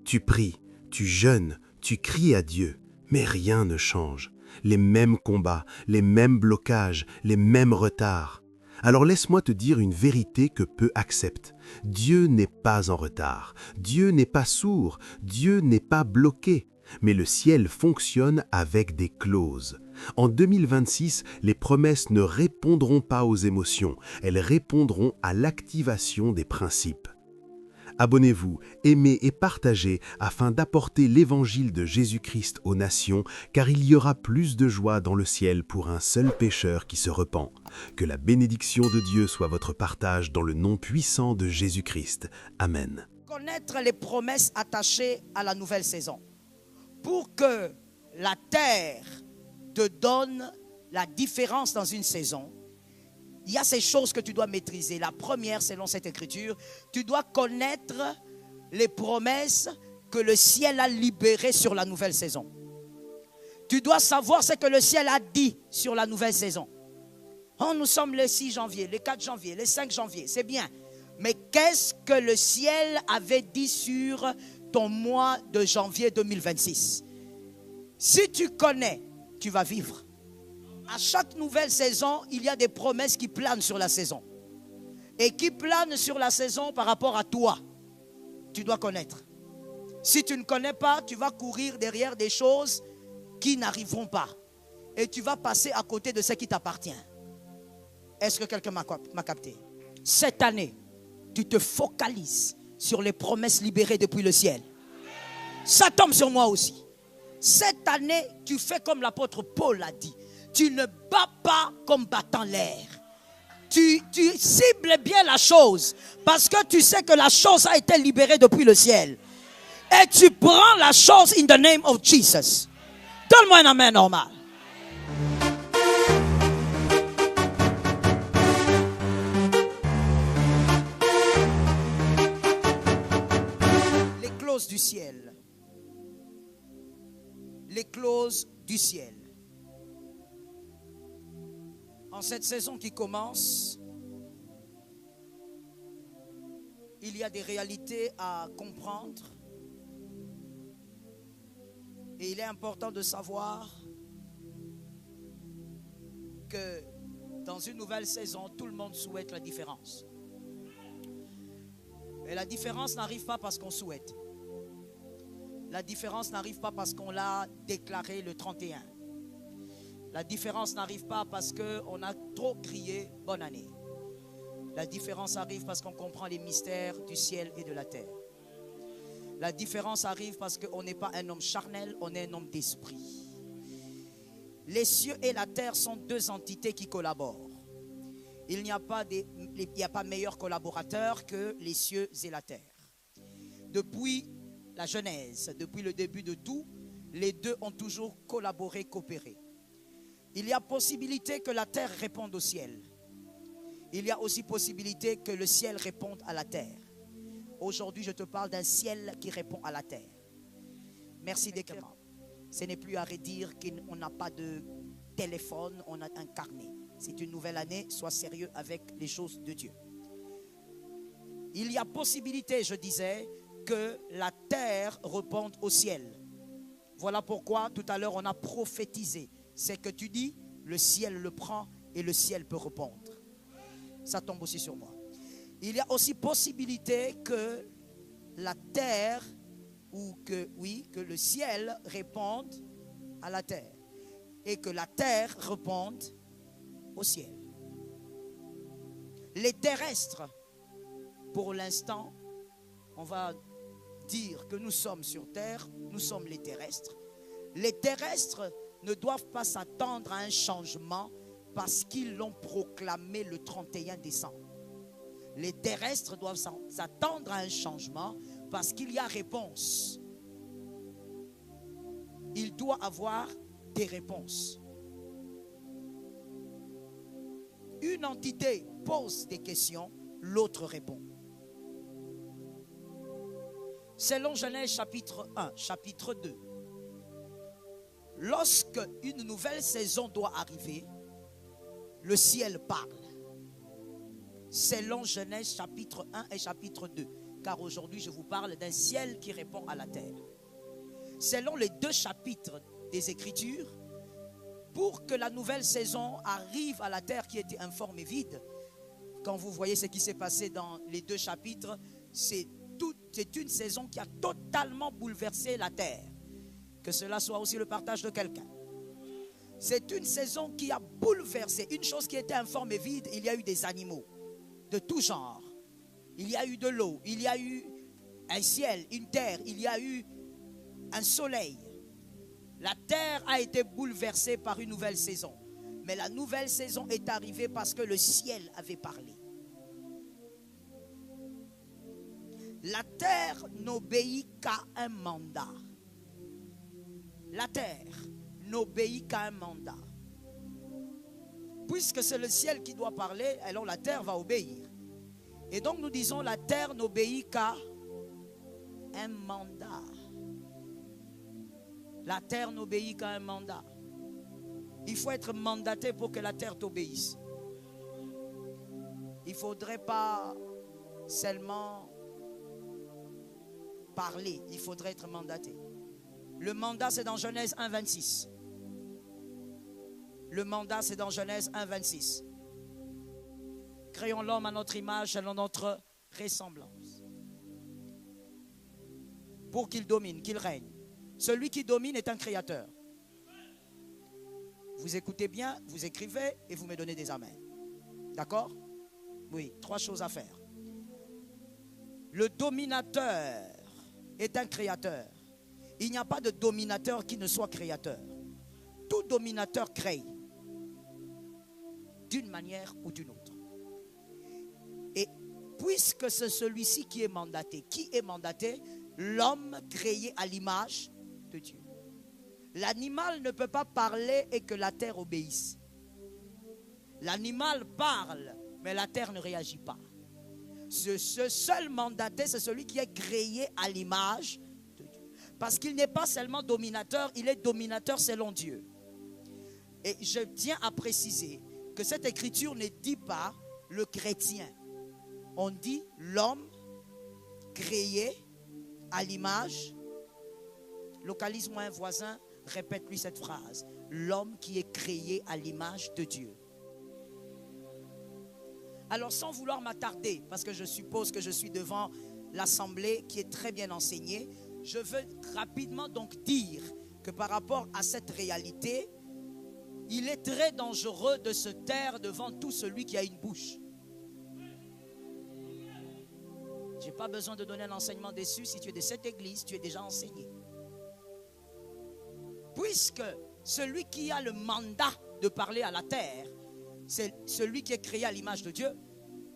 Tu pries, tu jeûnes, tu cries à Dieu, mais rien ne change. Les mêmes combats, les mêmes blocages, les mêmes retards. Alors laisse-moi te dire une vérité que peu acceptent. Dieu n'est pas en retard, Dieu n'est pas sourd, Dieu n'est pas bloqué. Mais le ciel fonctionne avec des clauses. En 2026, les promesses ne répondront pas aux émotions, elles répondront à l'activation des principes. Abonnez-vous, aimez et partagez afin d'apporter l'évangile de Jésus-Christ aux nations, car il y aura plus de joie dans le ciel pour un seul pécheur qui se repent. Que la bénédiction de Dieu soit votre partage dans le nom puissant de Jésus-Christ. Amen. Connaître les promesses attachées à la nouvelle saison. Pour que la terre te donne la différence dans une saison, il y a ces choses que tu dois maîtriser. La première, selon cette écriture, tu dois connaître les promesses que le ciel a libérées sur la nouvelle saison. Tu dois savoir ce que le ciel a dit sur la nouvelle saison. Oh, nous sommes le 6 janvier, le 4 janvier, le 5 janvier, c'est bien. Mais qu'est-ce que le ciel avait dit sur ton mois de janvier 2026? Si tu connais, tu vas vivre. À chaque nouvelle saison, il y a des promesses qui planent sur la saison. Et qui planent sur la saison par rapport à toi. Tu dois connaître. Si tu ne connais pas, tu vas courir derrière des choses qui n'arriveront pas. Et tu vas passer à côté de ce qui t'appartient. Est-ce que quelqu'un m'a capté? Cette année, tu te focalises sur les promesses libérées depuis le ciel. Ça tombe sur moi aussi. Cette année, tu fais comme l'apôtre Paul a dit. Tu ne bats pas comme battant l'air. Tu cibles bien la chose parce que tu sais que la chose a été libérée depuis le ciel. Et tu prends la chose in the name of Jesus. Donne-moi un amen normal. Les clauses du ciel. Les clauses du ciel. En cette saison qui commence, il y a des réalités à comprendre. Et il est important de savoir que dans une nouvelle saison, tout le monde souhaite la différence. Et la différence n'arrive pas parce qu'on souhaite. La différence n'arrive pas parce qu'on l'a déclaré le 31. La différence n'arrive pas parce qu'on a trop crié « bonne année ». La différence arrive parce qu'on comprend les mystères du ciel et de la terre. La différence arrive parce qu'on n'est pas un homme charnel, on est un homme d'esprit. Les cieux et la terre sont deux entités qui collaborent. Il n'y a pas meilleur collaborateur que les cieux et la terre. Depuis la Genèse, depuis le début de tout, les deux ont toujours collaboré, coopéré. Il y a possibilité que la terre réponde au ciel. Il y a aussi possibilité que le ciel réponde à la terre. Aujourd'hui, je te parle d'un ciel qui répond à la terre. Merci d'éclairement. Ce n'est plus à redire qu'on n'a pas de téléphone, on a un carnet. C'est une nouvelle année, sois sérieux avec les choses de Dieu. Il y a possibilité, je disais, que la terre réponde au ciel. Voilà pourquoi tout à l'heure on a prophétisé. C'est que tu dis, le ciel le prend et le ciel peut répondre. Ça tombe aussi sur moi. Il y a aussi possibilité que la terre ou que le ciel réponde à la terre et que la terre réponde au ciel. Les terrestres, pour l'instant, on va dire que nous sommes sur terre, nous sommes les terrestres. Les terrestres ne doivent pas s'attendre à un changement parce qu'ils l'ont proclamé le 31 décembre. Les terrestres doivent s'attendre à un changement parce qu'il y a réponse. Il doit avoir des réponses. Une entité pose des questions, l'autre répond. Selon Genèse chapitre 1, chapitre 2, lorsque une nouvelle saison doit arriver, le ciel parle. Selon Genèse chapitre 1 et chapitre 2. car aujourd'hui je vous parle d'un ciel qui répond à la terre. Selon les 2 chapitres des Écritures, pour que la nouvelle saison arrive à la terre qui était informe et vide, quand vous voyez ce qui s'est passé dans les 2 chapitres, c'est une saison qui a totalement bouleversé la terre. Que cela soit aussi le partage de quelqu'un. C'est une saison qui a bouleversé. Une chose qui était informe et vide, il y a eu des animaux de tout genre. Il y a eu de l'eau, il y a eu un ciel, une terre, il y a eu un soleil. La terre a été bouleversée par une nouvelle saison. Mais la nouvelle saison est arrivée parce que le ciel avait parlé. La terre n'obéit qu'à un mandat. La terre n'obéit qu'à un mandat. Puisque c'est le ciel qui doit parler, alors la terre va obéir. Et donc nous disons la terre n'obéit qu'à un mandat. La terre n'obéit qu'à un mandat. Il faut être mandaté pour que la terre t'obéisse. Il ne faudrait pas seulement parler, il faudrait être mandaté. Le mandat, c'est dans Genèse 1, 26. Le mandat, c'est dans Genèse 1, 26. Créons l'homme à notre image, selon notre ressemblance. Pour qu'il domine, qu'il règne. Celui qui domine est un créateur. Vous écoutez bien, vous écrivez et vous me donnez des amens. D'accord? Oui, 3 choses à faire. Le dominateur est un créateur. Il n'y a pas de dominateur qui ne soit créateur. Tout dominateur crée d'une manière ou d'une autre. Et puisque c'est celui-ci qui est mandaté, l'homme créé à l'image de Dieu. L'animal ne peut pas parler et que la terre obéisse. L'animal parle, mais la terre ne réagit pas. Ce seul mandaté, c'est celui qui est créé à l'image de Dieu. Parce qu'il n'est pas seulement dominateur, il est dominateur selon Dieu. Et je tiens à préciser que cette écriture ne dit pas le chrétien. On dit l'homme créé à l'image. Localise-moi un voisin, répète-lui cette phrase. L'homme qui est créé à l'image de Dieu. Alors sans vouloir m'attarder, parce que je suppose que je suis devant l'assemblée qui est très bien enseignée, je veux rapidement donc dire que par rapport à cette réalité, il est très dangereux de se taire devant tout celui qui a une bouche. Je n'ai pas besoin de donner un enseignement dessus. Si tu es de cette église, tu es déjà enseigné. Puisque celui qui a le mandat de parler à la terre, c'est celui qui est créé à l'image de Dieu.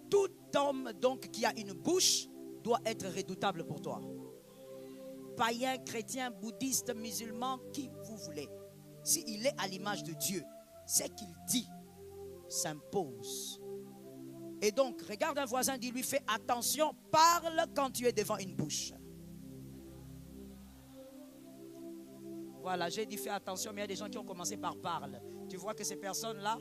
Tout homme donc qui a une bouche doit être redoutable pour toi. Païen, chrétien, bouddhiste, musulman, qui vous voulez. S'il est à l'image de Dieu, ce qu'il dit s'impose. Et donc, regarde un voisin, dis-lui, fais attention, parle quand tu es devant une bouche. Voilà, j'ai dit fais attention, mais il y a des gens qui ont commencé par parle. Tu vois que ces personnes-là,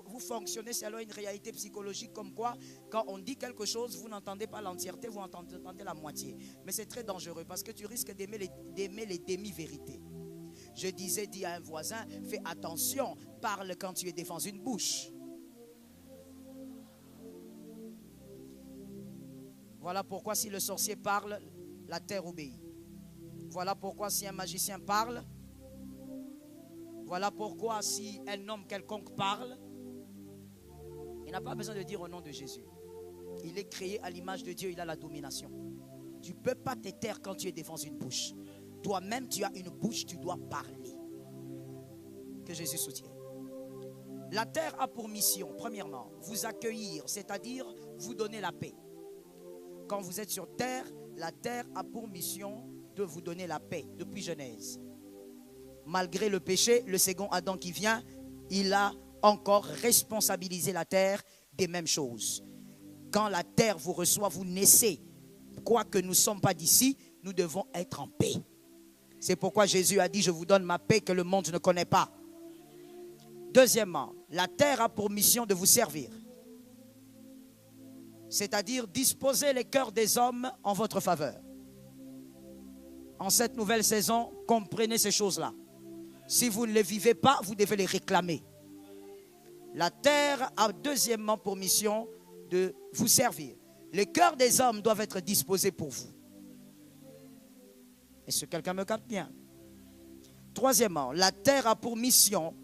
vous fonctionnez selon une réalité psychologique comme quoi, quand on dit quelque chose, vous n'entendez pas l'entièreté, vous entendez la moitié. Mais c'est très dangereux parce que tu risques d'aimer les demi-vérités. Je disais, dis à un voisin, fais attention, parle quand tu es devant une bouche. Voilà pourquoi si le sorcier parle, la terre obéit. Voilà pourquoi si un magicien parle, voilà pourquoi si un homme quelconque parle, il n'a pas besoin de dire au nom de Jésus. Il est créé à l'image de Dieu, il a la domination. Tu ne peux pas te taire quand tu es devant une bouche. Toi-même, tu as une bouche, tu dois parler. Que Jésus soutienne. La terre a pour mission, premièrement, vous accueillir, c'est-à-dire vous donner la paix. Quand vous êtes sur terre, la terre a pour mission de vous donner la paix, depuis Genèse. Malgré le péché, le second Adam qui vient, il a encore responsabilisé la terre des mêmes choses. Quand la terre vous reçoit, vous naissez. Quoique nous ne sommes pas d'ici, nous devons être en paix. C'est pourquoi Jésus a dit, je vous donne ma paix que le monde ne connaît pas. Deuxièmement, la terre a pour mission de vous servir. C'est-à-dire disposer les cœurs des hommes en votre faveur. En cette nouvelle saison, comprenez ces choses-là. Si vous ne les vivez pas, vous devez les réclamer. La terre a deuxièmement pour mission de vous servir. Les cœurs des hommes doivent être disposés pour vous. Est-ce que quelqu'un me capte bien? Troisièmement, la terre a pour mission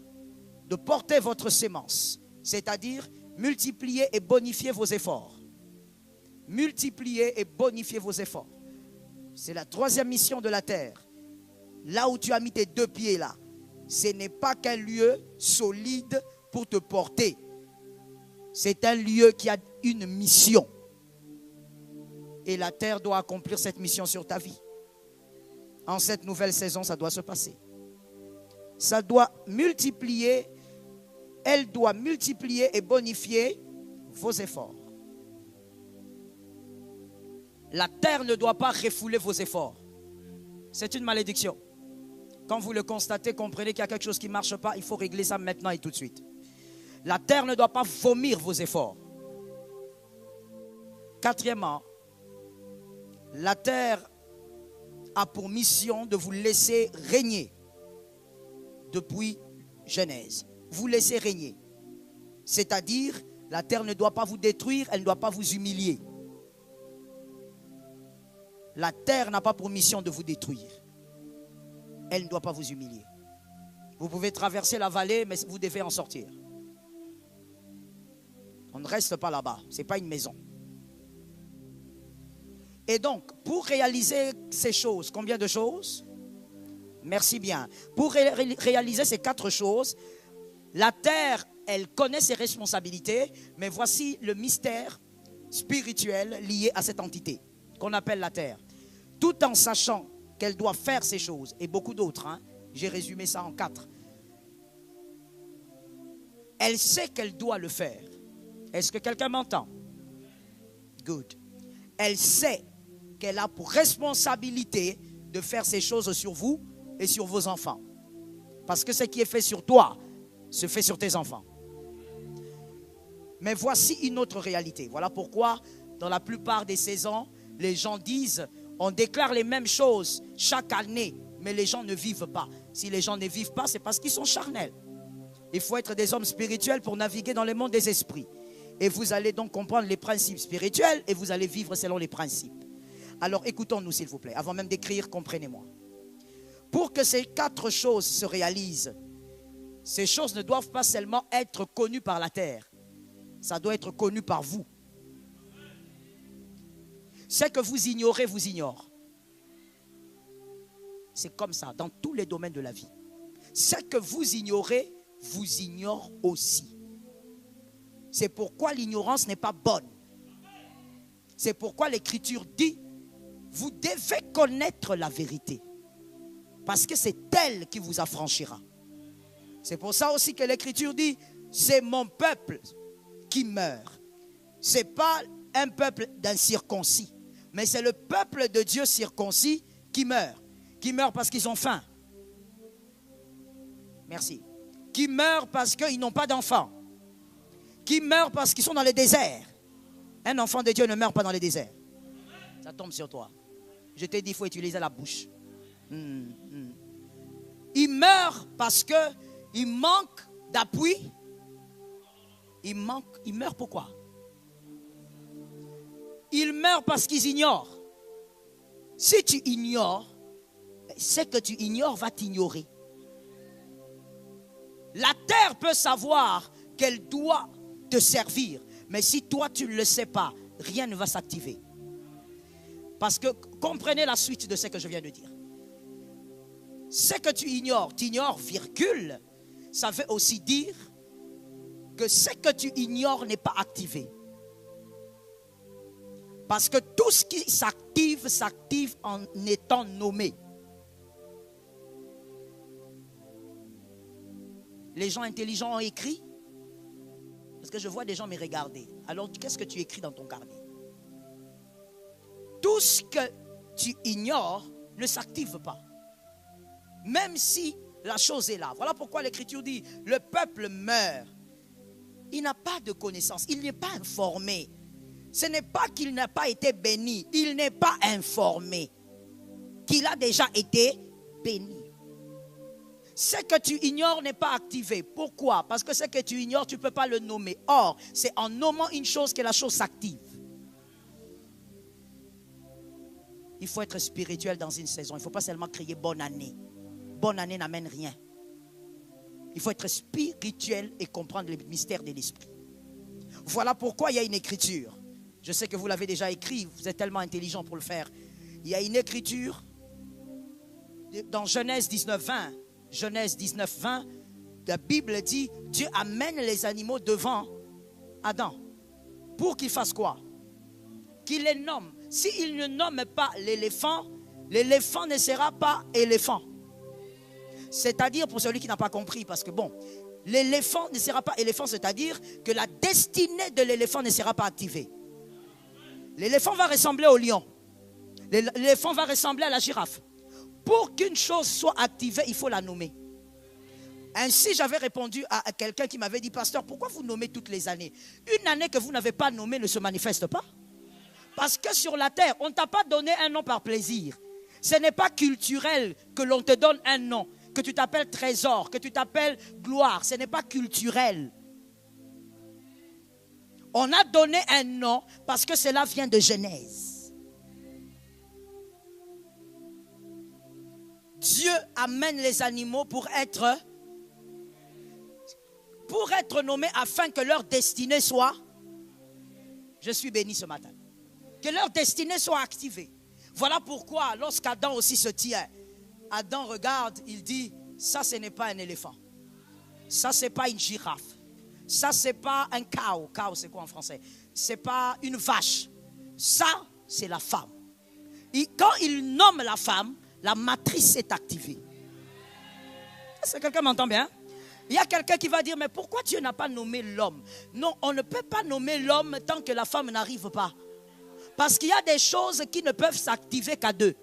de porter votre sémence, c'est-à-dire multiplier et bonifier vos efforts. Multiplier et bonifier vos efforts. C'est la troisième mission de la terre. Là où tu as mis tes deux pieds là, ce n'est pas qu'un lieu solide pour te porter. C'est un lieu qui a une mission. Et la terre doit accomplir cette mission sur ta vie. En cette nouvelle saison, ça doit se passer. Ça doit multiplier, elle doit multiplier et bonifier vos efforts. La terre ne doit pas refouler vos efforts. C'est une malédiction. Quand vous le constatez, comprenez qu'il y a quelque chose qui ne marche pas, il faut régler ça maintenant et tout de suite. La terre ne doit pas vomir vos efforts. Quatrièmement, la terre a pour mission de vous laisser régner depuis Genèse. Vous laisser régner. C'est-à-dire, la terre ne doit pas vous détruire, elle ne doit pas vous humilier. La terre n'a pas pour mission de vous détruire. Elle ne doit pas vous humilier. Vous pouvez traverser la vallée, mais vous devez en sortir. On ne reste pas là-bas. Ce n'est pas une maison. Et donc, pour réaliser ces choses, combien de choses? Merci bien. Pour réaliser ces 4 choses, la terre, elle connaît ses responsabilités, mais voici le mystère spirituel lié à cette entité qu'on appelle la terre. Tout en sachant qu'elle doit faire ces choses, et beaucoup d'autres, j'ai résumé ça en 4. Elle sait qu'elle doit le faire. Est-ce que quelqu'un m'entend? Good. Elle sait qu'elle a pour responsabilité de faire ces choses sur vous et sur vos enfants. Parce que ce qui est fait sur toi se fait sur tes enfants. Mais voici une autre réalité. Voilà pourquoi dans la plupart des saisons, les gens disent, on déclare les mêmes choses chaque année, mais les gens ne vivent pas. Si les gens ne vivent pas, c'est parce qu'ils sont charnels. Il faut être des hommes spirituels pour naviguer dans le monde des esprits. Et vous allez donc comprendre les principes spirituels et vous allez vivre selon les principes. Alors écoutons-nous s'il vous plaît, avant même d'écrire, comprenez-moi. Pour que ces 4 choses se réalisent, ces choses ne doivent pas seulement être connues par la terre, ça doit être connu par vous. Ce que vous ignorez, vous ignore. C'est comme ça, dans tous les domaines de la vie. Ce que vous ignorez, vous ignore aussi. C'est pourquoi l'ignorance n'est pas bonne. C'est pourquoi l'Écriture dit, vous devez connaître la vérité. Parce que c'est elle qui vous affranchira. C'est pour ça aussi que l'Écriture dit, c'est mon peuple qui meurt. Ce n'est pas un peuple d'incirconcis, mais c'est le peuple de Dieu circoncis qui meurt. Qui meurt parce qu'ils ont faim. Merci. Qui meurt parce qu'ils n'ont pas d'enfants. Qui meurt parce qu'ils sont dans le désert. Un enfant de Dieu ne meurt pas dans le désert. Ça tombe sur toi. Je t'ai dit, il faut utiliser la bouche. Il meurt parce qu'il manque d'appui. Il meurt pourquoi? Il meurt parce qu'ils ignorent. Si tu ignores, ce que tu ignores va t'ignorer. La terre peut savoir qu'elle doit te servir. Mais si toi tu ne le sais pas, rien ne va s'activer. Parce que comprenez la suite de ce que je viens de dire. Ce que tu ignores, virgule, ça veut aussi dire que ce que tu ignores n'est pas activé. Parce que tout ce qui s'active, s'active en étant nommé. Les gens intelligents ont écrit. Parce que je vois des gens me regarder. Alors, qu'est-ce que tu écris dans ton carnet? Tout ce que tu ignores ne s'active pas. Même si la chose est là. Voilà pourquoi l'Écriture dit, le peuple meurt. Il n'a pas de connaissance, il n'est pas informé. Ce n'est pas qu'il n'a pas été béni, il n'est pas informé qu'il a déjà été béni. Ce que tu ignores n'est pas activé. Pourquoi? Parce que ce que tu ignores, tu ne peux pas le nommer. Or, c'est en nommant une chose que la chose s'active. Il faut être spirituel dans une saison. Il ne faut pas seulement crier bonne année. Bonne année n'amène rien. Il faut être spirituel et comprendre les mystères de l'esprit. Voilà pourquoi il y a une écriture. Je sais que vous l'avez déjà écrit, vous êtes tellement intelligent pour le faire. Il y a une écriture dans Genèse 19, 20. Genèse 19, 20, la Bible dit, Dieu amène les animaux devant Adam. Pour qu'il fasse quoi? Qu'il les nomme. S'il ne nomme pas l'éléphant, l'éléphant ne sera pas éléphant. C'est-à-dire, pour celui qui n'a pas compris, parce que bon, l'éléphant ne sera pas éléphant, c'est-à-dire que la destinée de l'éléphant ne sera pas activée. L'éléphant va ressembler au lion. L'éléphant va ressembler à la girafe. Pour qu'une chose soit activée, il faut la nommer. Ainsi, j'avais répondu à quelqu'un qui m'avait dit, pasteur, pourquoi vous nommez toutes les années? Une année que vous n'avez pas nommée ne se manifeste pas. Parce que sur la terre, on ne t'a pas donné un nom par plaisir. Ce n'est pas culturel que l'on te donne un nom, que tu t'appelles trésor, que tu t'appelles gloire. Ce n'est pas culturel. On a donné un nom parce que cela vient de Genèse. Dieu amène les animaux pour être nommés afin que leur destinée soit. Je suis béni ce matin. Que leur destinée soit activée. Voilà pourquoi lorsqu'Adam aussi se tient, Adam regarde, il dit, ça ce n'est pas un éléphant. Ça c'est pas une girafe. Ça c'est pas un cow. Cow c'est quoi en français? C'est pas une vache. Ça c'est la femme. Et quand il nomme la femme, la matrice est activée. Est-ce que quelqu'un m'entend bien? Il y a quelqu'un qui va dire, mais pourquoi Dieu n'a pas nommé l'homme? Non, on ne peut pas nommer l'homme tant que la femme n'arrive pas. Parce qu'il y a des choses qui ne peuvent s'activer qu'à deux.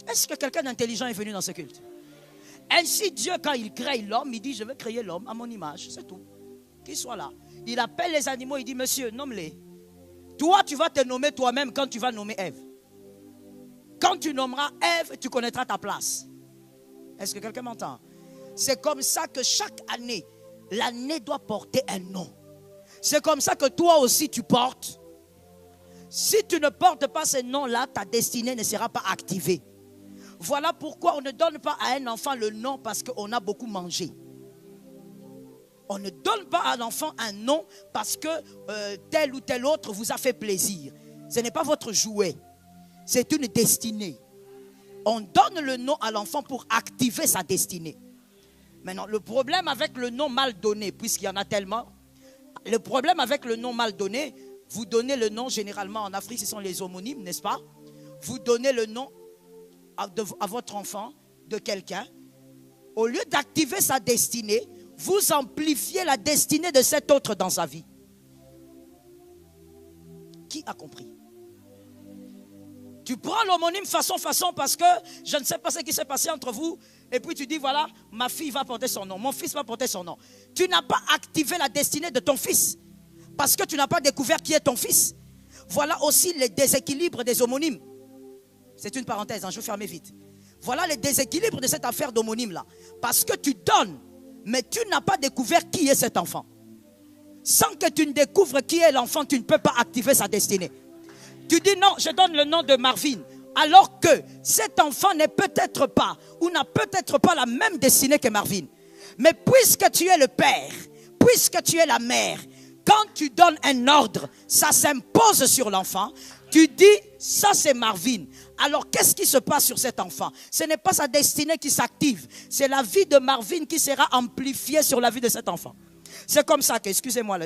Est-ce que quelqu'un d'intelligent est venu dans ce culte? Ainsi, Dieu, quand il crée l'homme, il dit, je vais créer l'homme à mon image, c'est tout. Qu'il soit là. Il appelle les animaux, il dit, monsieur, nomme-les. Toi, tu vas te nommer toi-même quand tu vas nommer Ève. Quand tu nommeras Ève, tu connaîtras ta place. Est-ce que quelqu'un m'entend? C'est comme ça que chaque année, l'année doit porter un nom. C'est comme ça que toi aussi tu portes. Si tu ne portes pas ce nom-là, ta destinée ne sera pas activée. Voilà pourquoi on ne donne pas à un enfant le nom parce qu'on a beaucoup mangé. On ne donne pas à l'enfant un nom parce que tel ou tel autre vous a fait plaisir. Ce n'est pas votre jouet. C'est une destinée. On donne le nom à l'enfant pour activer sa destinée. Maintenant, le problème avec le nom mal donné, puisqu'il y en a tellement, le problème avec le nom mal donné, vous donnez le nom, généralement en Afrique, ce sont les homonymes, n'est-ce pas? Vous donnez le nom à votre enfant, de quelqu'un. Au lieu d'activer sa destinée, vous amplifiez la destinée de cet autre dans sa vie. Qui a compris? Tu prends l'homonyme façon parce que je ne sais pas ce qui s'est passé entre vous. Et puis tu dis, voilà, ma fille va porter son nom, mon fils va porter son nom. Tu n'as pas activé la destinée de ton fils. Parce que tu n'as pas découvert qui est ton fils. Voilà aussi les déséquilibres des homonymes. C'est une parenthèse, je vais fermer vite. Voilà les déséquilibres de cette affaire d'homonyme-là. Parce que tu donnes, mais tu n'as pas découvert qui est cet enfant. Sans que tu ne découvres qui est l'enfant, tu ne peux pas activer sa destinée. Tu dis non, je donne le nom de Marvin. Alors que cet enfant n'est peut-être pas, ou n'a peut-être pas la même destinée que Marvin. Mais puisque tu es le père, puisque tu es la mère, quand tu donnes un ordre, ça s'impose sur l'enfant. Tu dis, ça c'est Marvin. Alors qu'est-ce qui se passe sur cet enfant? Ce n'est pas sa destinée qui s'active. C'est la vie de Marvin qui sera amplifiée sur la vie de cet enfant. C'est comme ça que, excusez-moi,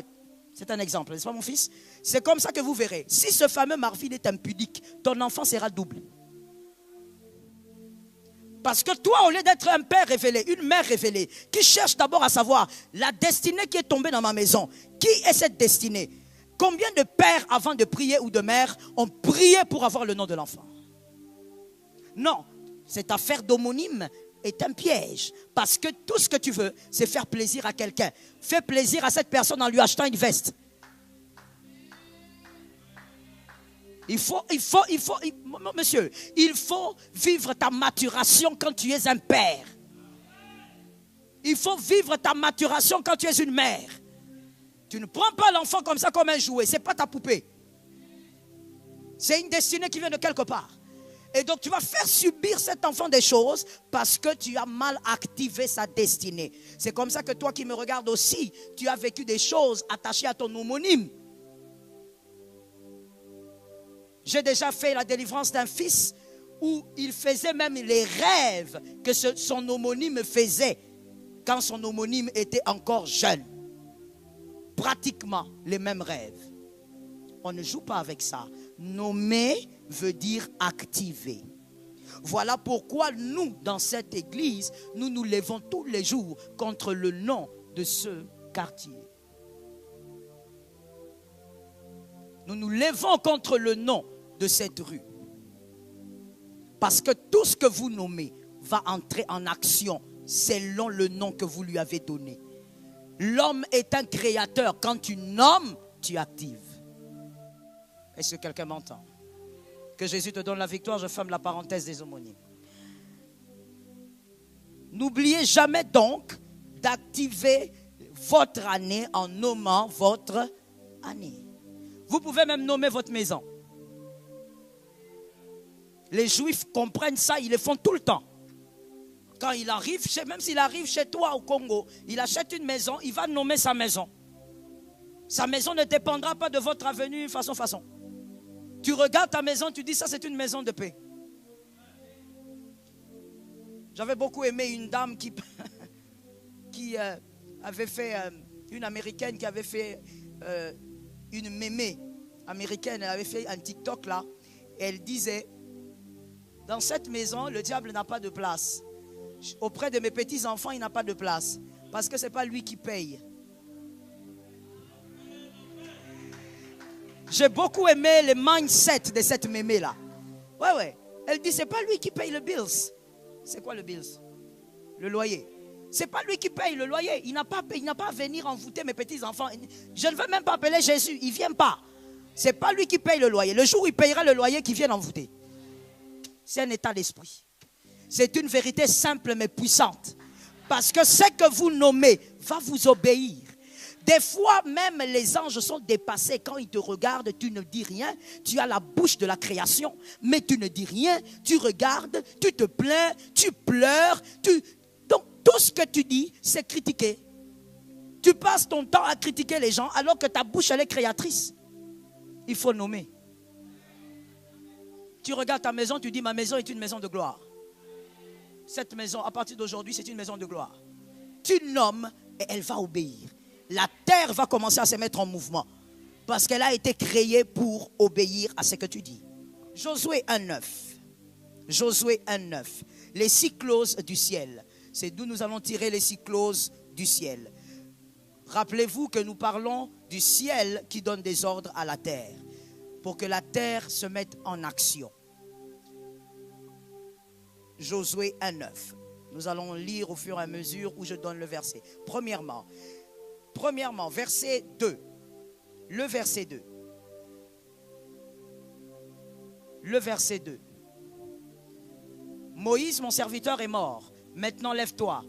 c'est un exemple, n'est-ce pas mon fils? C'est comme ça que vous verrez. Si ce fameux Marvin est impudique, ton enfant sera double. Parce que toi, au lieu d'être un père révélé, une mère révélée, qui cherche d'abord à savoir la destinée qui est tombée dans ma maison, qui est cette destinée? Combien de pères, avant de prier ou de mères, ont prié pour avoir le nom de l'enfant? Non, cette affaire d'homonyme, est un piège. Parce que tout ce que tu veux, c'est faire plaisir à quelqu'un. Fais plaisir à cette personne en lui achetant une veste. Monsieur, il faut vivre ta maturation quand tu es un père. Il faut vivre ta maturation quand tu es une mère. Tu ne prends pas l'enfant comme ça, comme un jouet. Ce n'est pas ta poupée. C'est une destinée qui vient de quelque part. Et donc tu vas faire subir cet enfant des choses parce que tu as mal activé sa destinée. C'est comme ça que toi qui me regardes aussi, tu as vécu des choses attachées à ton homonyme. J'ai déjà fait la délivrance d'un fils où il faisait même les rêves que son homonyme faisait quand son homonyme était encore jeune. Pratiquement les mêmes rêves. On ne joue pas avec ça. Nommer veut dire activer. Voilà pourquoi nous, dans cette église, nous nous levons tous les jours contre le nom de ce quartier. Nous nous levons contre le nom de cette rue. Parce que tout ce que vous nommez va entrer en action selon le nom que vous lui avez donné. L'homme est un créateur. Quand tu nommes, tu actives. Est-ce que quelqu'un m'entend? Que Jésus te donne la victoire. Je ferme la parenthèse des homonymes. N'oubliez jamais donc d'activer votre année en nommant votre année. Vous pouvez même nommer votre maison. Les Juifs comprennent ça, ils le font tout le temps. Quand il arrive, même s'il arrive chez toi au Congo, il achète une maison, il va nommer sa maison. Sa maison ne dépendra pas de votre avenue façon. Tu regardes ta maison, tu dis ça c'est une maison de paix. J'avais beaucoup aimé une dame qui avait fait, une américaine qui avait fait une mémé américaine, elle avait fait un TikTok là, et elle disait, dans cette maison, le diable n'a pas de place. Auprès de mes petits-enfants, il n'a pas de place. Parce que ce n'est pas lui qui paye. J'ai beaucoup aimé le mindset de cette mémé-là. Ouais. Elle dit, ce n'est pas lui qui paye le bills. C'est quoi le bills? Le loyer. Ce n'est pas lui qui paye le loyer. Il n'a pas à venir envoûter mes petits-enfants. Je ne veux même pas appeler Jésus. Il ne vient pas. Ce n'est pas lui qui paye le loyer. Le jour où il payera le loyer, qu'il vienne envoûter. C'est un état d'esprit. C'est une vérité simple mais puissante. Parce que ce que vous nommez va vous obéir. Des fois même les anges sont dépassés. Quand ils te regardent, tu ne dis rien. Tu as la bouche de la création, mais tu ne dis rien. Tu regardes, tu te plains, tu pleures. Donc tout ce que tu dis, c'est critiquer. Tu passes ton temps à critiquer les gens alors que ta bouche, elle est créatrice. Il faut nommer. Tu regardes ta maison, tu dis ma maison est une maison de gloire. Cette maison, à partir d'aujourd'hui, c'est une maison de gloire. Tu nommes et elle va obéir. La terre va commencer à se mettre en mouvement. Parce qu'elle a été créée pour obéir à ce que tu dis. Josué 1:9. Josué 1:9. Les 6 clauses du ciel. C'est d'où nous allons tirer les 6 clauses du ciel. Rappelez-vous que nous parlons du ciel qui donne des ordres à la terre. Pour que la terre se mette en action. Josué 1:9. Nous allons lire au fur et à mesure où je donne le verset. Premièrement, verset 2. Le verset 2. Le verset 2. Moïse, mon serviteur, est mort. Maintenant, lève-toi.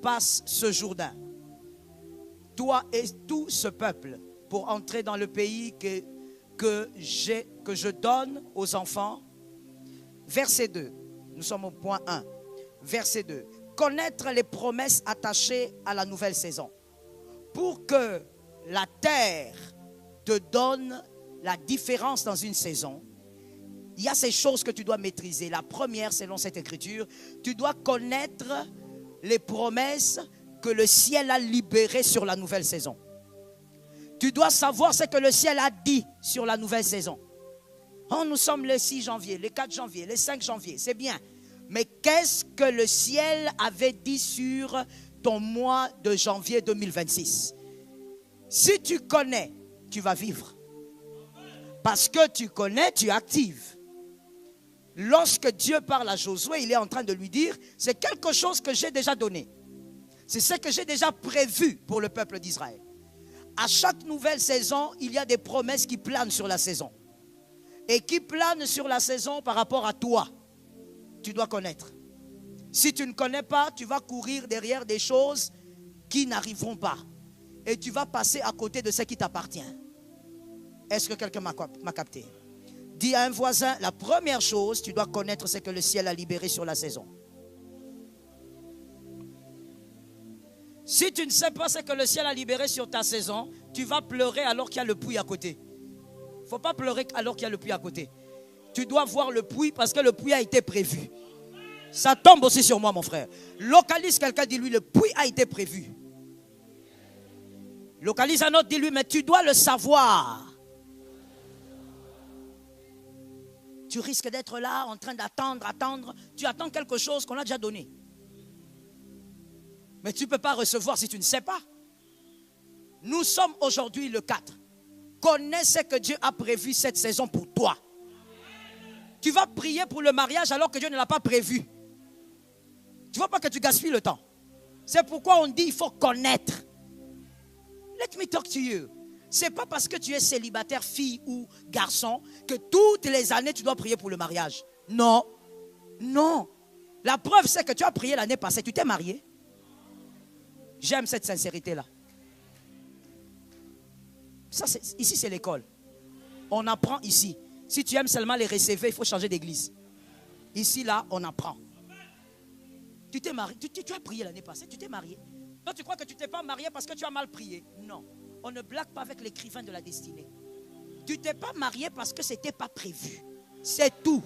Passe ce Jourdain. Toi et tout ce peuple pour entrer dans le pays que je donne aux enfants. Verset 2. Nous sommes au point 1. Verset 2. Connaître les promesses attachées à la nouvelle saison. Pour que la terre te donne la différence dans une saison, il y a ces choses que tu dois maîtriser. La première, selon cette écriture, tu dois connaître les promesses que le ciel a libérées sur la nouvelle saison. Tu dois savoir ce que le ciel a dit sur la nouvelle saison. Oh, nous sommes le 6 janvier, le 4 janvier, le 5 janvier, c'est bien. Mais qu'est-ce que le ciel avait dit sur ton mois de janvier 2026? Si tu connais, tu vas vivre. Parce que tu connais, tu actives. Lorsque Dieu parle à Josué, il est en train de lui dire, c'est quelque chose que j'ai déjà donné. C'est ce que j'ai déjà prévu pour le peuple d'Israël. À chaque nouvelle saison, il y a des promesses qui planent sur la saison. Et qui planent sur la saison par rapport à toi. Tu dois connaître. Si tu ne connais pas, tu vas courir derrière des choses qui n'arriveront pas. Et tu vas passer à côté de ce qui t'appartient. Est-ce que quelqu'un m'a capté? Dis à un voisin, la première chose, tu dois connaître ce que le ciel a libéré sur la saison. Si tu ne sais pas ce que le ciel a libéré sur ta saison, tu vas pleurer alors qu'il y a le puits à côté. Il ne faut pas pleurer alors qu'il y a le puits à côté. Tu dois voir le puits parce que le puits a été prévu. Ça tombe aussi sur moi, mon frère. Localise quelqu'un, dis-lui, le puits a été prévu. Localise un autre, dis-lui, mais tu dois le savoir. Tu risques d'être là en train d'attendre. Tu attends quelque chose qu'on a déjà donné. Mais tu ne peux pas recevoir si tu ne sais pas. Nous sommes aujourd'hui le 4. Connais ce que Dieu a prévu cette saison pour toi. Tu vas prier pour le mariage alors que Dieu ne l'a pas prévu. Tu ne vois pas que tu gaspilles le temps. C'est pourquoi on dit il faut connaître. Let me talk to you. Ce n'est pas parce que tu es célibataire, fille ou garçon, que toutes les années tu dois prier pour le mariage. Non. Non. La preuve c'est que tu as prié l'année passée. Tu t'es marié. J'aime cette sincérité-là. Ici, c'est l'école. On apprend ici. Si tu aimes seulement les recevoir, il faut changer d'église. Ici, là, on apprend. Tu t'es marié. Tu as prié l'année passée. Tu t'es marié. Toi, tu crois que tu ne t'es pas marié parce que tu as mal prié. Non. On ne blague pas avec l'écrivain de la destinée. Tu ne t'es pas marié parce que ce n'était pas prévu. C'est tout.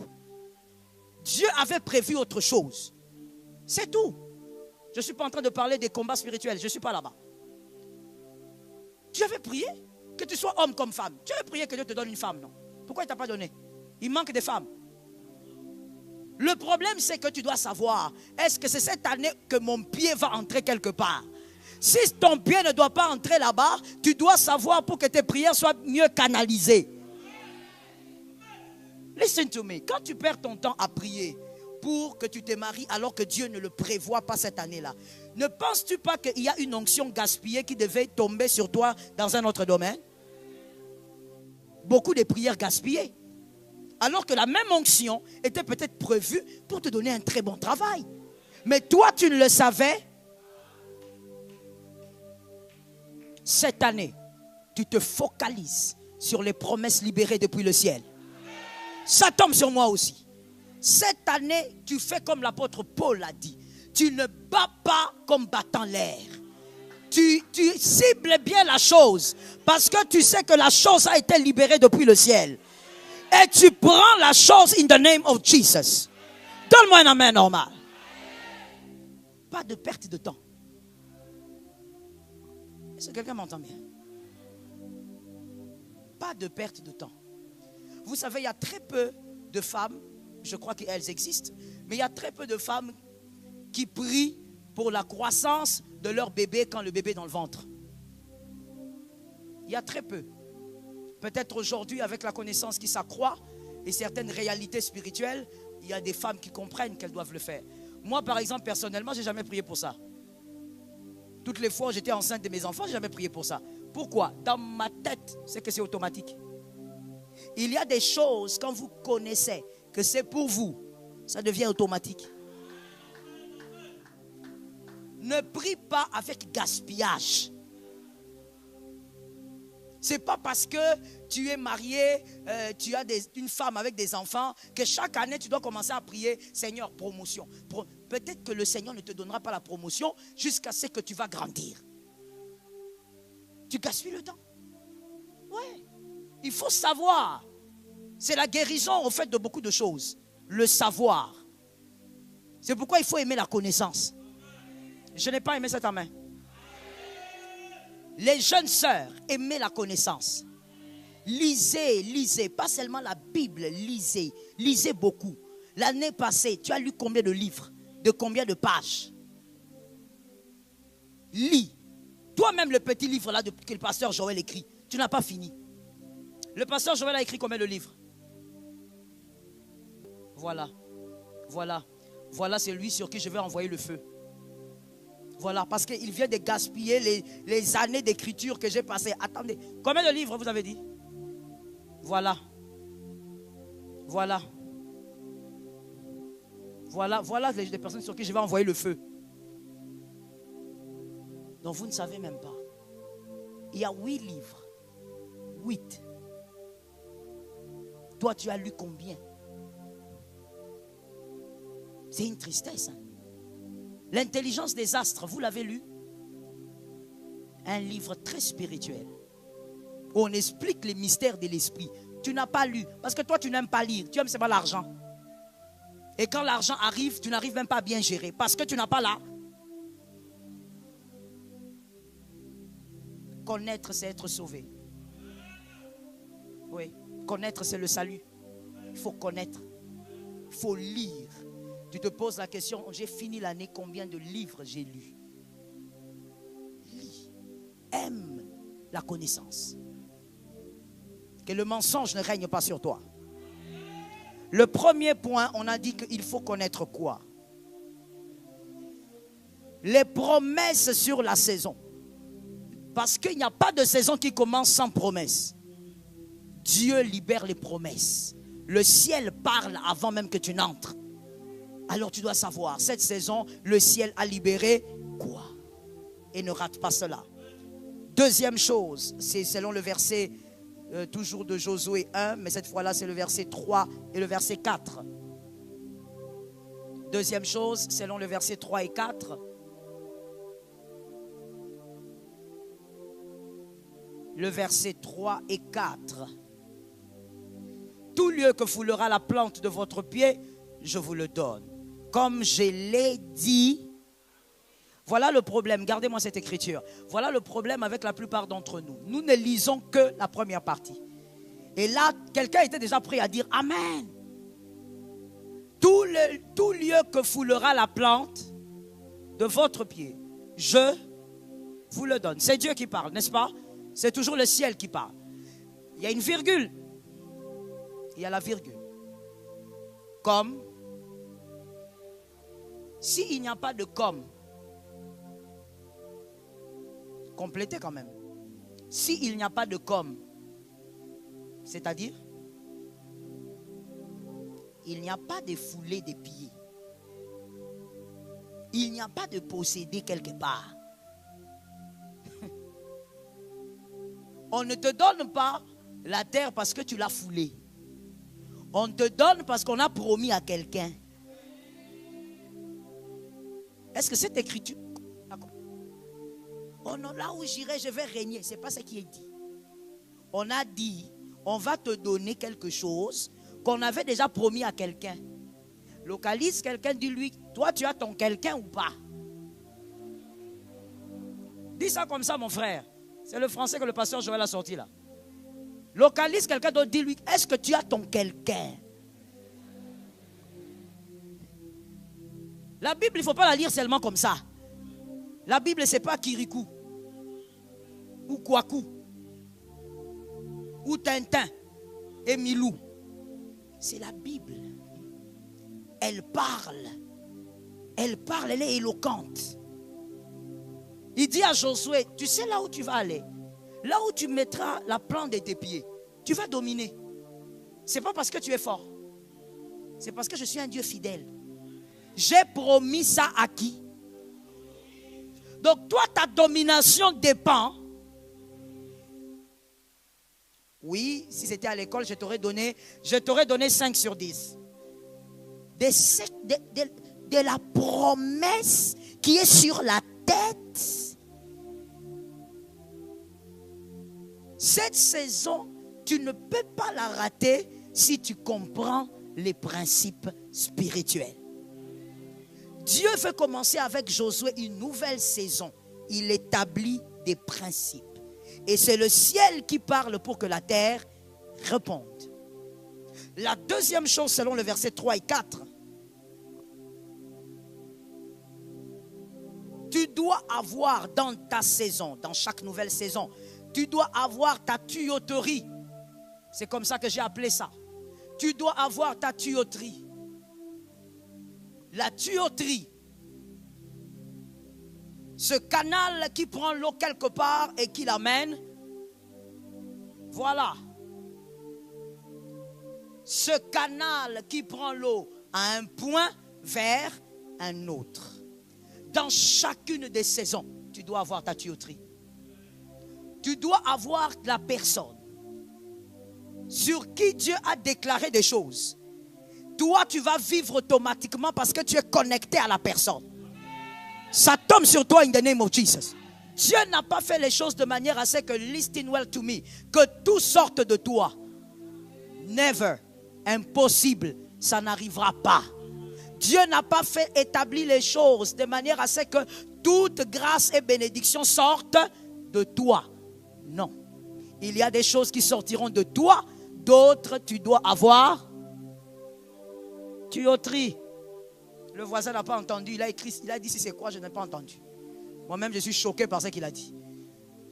Dieu avait prévu autre chose. C'est tout. Je ne suis pas en train de parler des combats spirituels. Je ne suis pas là-bas. Tu avais prié que tu sois homme comme femme. Tu avais prié que Dieu te donne une femme, non? Pourquoi il ne t'a pas donné? Il manque des femmes. Le problème, c'est que tu dois savoir, est-ce que c'est cette année que mon pied va entrer quelque part? Si ton pied ne doit pas entrer là-bas, tu dois savoir pour que tes prières soient mieux canalisées. Listen to me. Quand tu perds ton temps à prier pour que tu te maries alors que Dieu ne le prévoit pas cette année-là, ne penses-tu pas qu'il y a une onction gaspillée qui devait tomber sur toi dans un autre domaine? Beaucoup de prières gaspillées. Alors que la même onction était peut-être prévue pour te donner un très bon travail. Mais toi, tu ne le savais. Cette année, tu te focalises sur les promesses libérées depuis le ciel. Ça tombe sur moi aussi. Cette année, tu fais comme l'apôtre Paul a dit. Tu ne bats pas comme battant l'air. Tu cibles bien la chose parce que tu sais que la chose a été libérée depuis le ciel. Et tu prends la chose in the name of Jesus. Donne-moi un amen normal. Pas de perte de temps. Est-ce que quelqu'un m'entend bien? Pas de perte de temps. Vous savez, il y a très peu de femmes, je crois qu'elles existent, mais il y a très peu de femmes qui prient pour la croissance de leur bébé quand le bébé est dans le ventre. Il y a très peu. Peut-être aujourd'hui, avec la connaissance qui s'accroît et certaines réalités spirituelles, il y a des femmes qui comprennent qu'elles doivent le faire. Moi, par exemple, personnellement, je n'ai jamais prié pour ça. Toutes les fois où j'étais enceinte de mes enfants, je n'ai jamais prié pour ça. Pourquoi? Dans ma tête, c'est que c'est automatique. Il y a des choses, quand vous connaissez que c'est pour vous, ça devient automatique. Ne prie pas avec gaspillage. C'est pas parce que tu es marié, tu as une femme avec des enfants, que chaque année tu dois commencer à prier, Seigneur, promotion. Peut-être que le Seigneur ne te donnera pas la promotion jusqu'à ce que tu vas grandir. Tu gaspilles le temps. Ouais. Il faut savoir. C'est la guérison au fait de beaucoup de choses. Le savoir. C'est pourquoi il faut aimer la connaissance. Je n'ai pas aimé cet amen. Les jeunes sœurs, aimez la connaissance. Lisez, lisez. Pas seulement la Bible, lisez. Lisez beaucoup. L'année passée, tu as lu combien de livres? De combien de pages? Lis. Toi-même, le petit livre là que le pasteur Joël écrit, tu n'as pas fini. Le pasteur Joël a écrit combien de livres? Voilà. Voilà. Voilà, c'est lui sur qui je vais envoyer le feu. Voilà, parce qu'il vient de gaspiller les années d'écriture que j'ai passées. Attendez, combien de livres vous avez dit? Voilà. Voilà. Voilà les personnes sur qui je vais envoyer le feu. Donc vous ne savez même pas. Il y a 8 livres. 8. Toi, tu as lu combien? C'est une tristesse. Hein? L'intelligence des astres, vous l'avez lu? Un livre très spirituel. Où on explique les mystères de l'esprit. Tu n'as pas lu. Parce que toi, tu n'aimes pas lire. Tu aimes seulement l'argent. Et quand l'argent arrive, tu n'arrives même pas à bien gérer. Parce que tu n'as pas là. Connaître, c'est être sauvé. Oui. Connaître, c'est le salut. Il faut connaître. Il faut lire. Tu te poses la question, j'ai fini l'année, combien de livres j'ai lus? Lis. Aime la connaissance. Que le mensonge ne règne pas sur toi. Le premier point, on a dit qu'il faut connaître quoi? Les promesses sur la saison. Parce qu'il n'y a pas de saison qui commence sans promesse. Dieu libère les promesses. Le ciel parle avant même que tu n'entres. Alors tu dois savoir, cette saison, le ciel a libéré quoi? Et ne rate pas cela. Deuxième chose, c'est selon le verset toujours de Josué 1, mais cette fois-là c'est le verset 3 et le verset 4. Deuxième chose, selon le verset 3 et 4. Le verset 3 et 4. Tout lieu que foulera la plante de votre pied, je vous le donne. Comme je l'ai dit. Voilà le problème, gardez-moi cette écriture. Voilà le problème avec la plupart d'entre nous. Nous ne lisons que la première partie. Et là, quelqu'un était déjà prêt à dire Amen. Tout lieu que foulera la plante de votre pied, je vous le donne. C'est Dieu qui parle, n'est-ce pas? C'est toujours le ciel qui parle. Il y a une virgule. Il y a la virgule. Comme. S'il n'y a pas de comme, complétez quand même. S'il n'y a pas de comme, c'est-à-dire, il n'y a pas de foulée des pieds. Il n'y a pas de posséder quelque part. On ne te donne pas la terre parce que tu l'as foulée. On te donne parce qu'on a promis à quelqu'un. Est-ce que cette écriture... Oh non, là où j'irai, je vais régner. Ce n'est pas ce qui est dit. On a dit, on va te donner quelque chose qu'on avait déjà promis à quelqu'un. Localise quelqu'un, dis-lui, toi tu as ton quelqu'un ou pas? Dis ça comme ça mon frère. C'est le français que le pasteur Joël a sorti là. Localise quelqu'un d'autre, dis-lui, est-ce que tu as ton quelqu'un? La Bible, il ne faut pas la lire seulement comme ça. La Bible, ce n'est pas Kirikou, ou Kwaku, ou Tintin, et Milou. C'est la Bible. Elle parle. Elle parle, elle est éloquente. Il dit à Josué, tu sais là où tu vas aller? Là où tu mettras la plante de tes pieds, tu vas dominer. Ce n'est pas parce que tu es fort. C'est parce que je suis un Dieu fidèle. J'ai promis ça à qui? Donc toi, ta domination dépend. Oui, si c'était à l'école, je t'aurais donné 5 sur 10. De la promesse qui est sur la tête. Cette saison, tu ne peux pas la rater si tu comprends les principes spirituels. Dieu veut commencer avec Josué une nouvelle saison. Il établit des principes. Et c'est le ciel qui parle pour que la terre réponde. La deuxième chose, selon le verset 3 et 4, tu dois avoir dans ta saison, dans chaque nouvelle saison, tu dois avoir ta tuyauterie. C'est comme ça que j'ai appelé ça. Tu dois avoir ta tuyauterie. La tuyauterie. Ce canal qui prend l'eau quelque part et qui l'amène. Voilà. Ce canal qui prend l'eau à un point vers un autre. Dans chacune des saisons, tu dois avoir ta tuyauterie. Tu dois avoir la personne sur qui Dieu a déclaré des choses. Toi, tu vas vivre automatiquement parce que tu es connecté à la personne. Ça tombe sur toi in the name of Jesus. Dieu n'a pas fait les choses de manière à ce que listen well to me, que tout sorte de toi. Never. Impossible. Ça n'arrivera pas. Dieu n'a pas fait établir les choses de manière à ce que toute grâce et bénédiction sortent de toi. Non. Il y a des choses qui sortiront de toi, d'autres tu dois avoir tuyauterie. Le voisin n'a pas entendu, il a écrit, il a dit si c'est quoi, je n'ai pas entendu. Moi-même je suis choqué par ce qu'il a dit.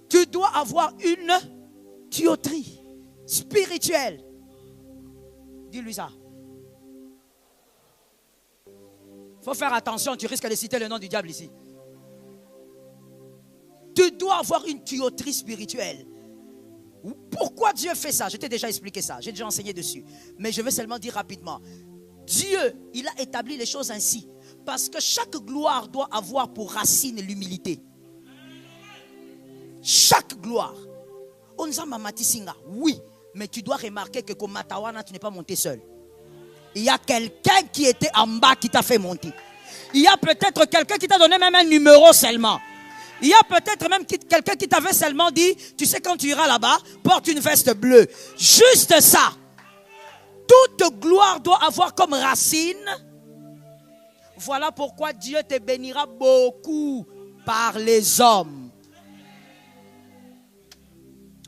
Tu dois avoir une tuyauterie spirituelle. Dis-lui ça. Il faut faire attention, tu risques de citer le nom du diable ici. Tu dois avoir une tuyauterie spirituelle. Pourquoi Dieu fait ça? Je t'ai déjà expliqué ça, j'ai déjà enseigné dessus. Mais je vais seulement dire rapidement. Dieu, il a établi les choses ainsi. Parce que chaque gloire doit avoir pour racine l'humilité. Chaque gloire. Oui, mais tu dois remarquer que comme Matawana, tu n'es pas monté seul. Il y a quelqu'un qui était en bas qui t'a fait monter. Il y a peut-être quelqu'un qui t'a donné même un numéro seulement. Il y a peut-être même quelqu'un qui t'avait seulement dit, tu sais quand tu iras là-bas, porte une veste bleue. Juste ça. Toute gloire doit avoir comme racine. Voilà pourquoi Dieu te bénira beaucoup par les hommes.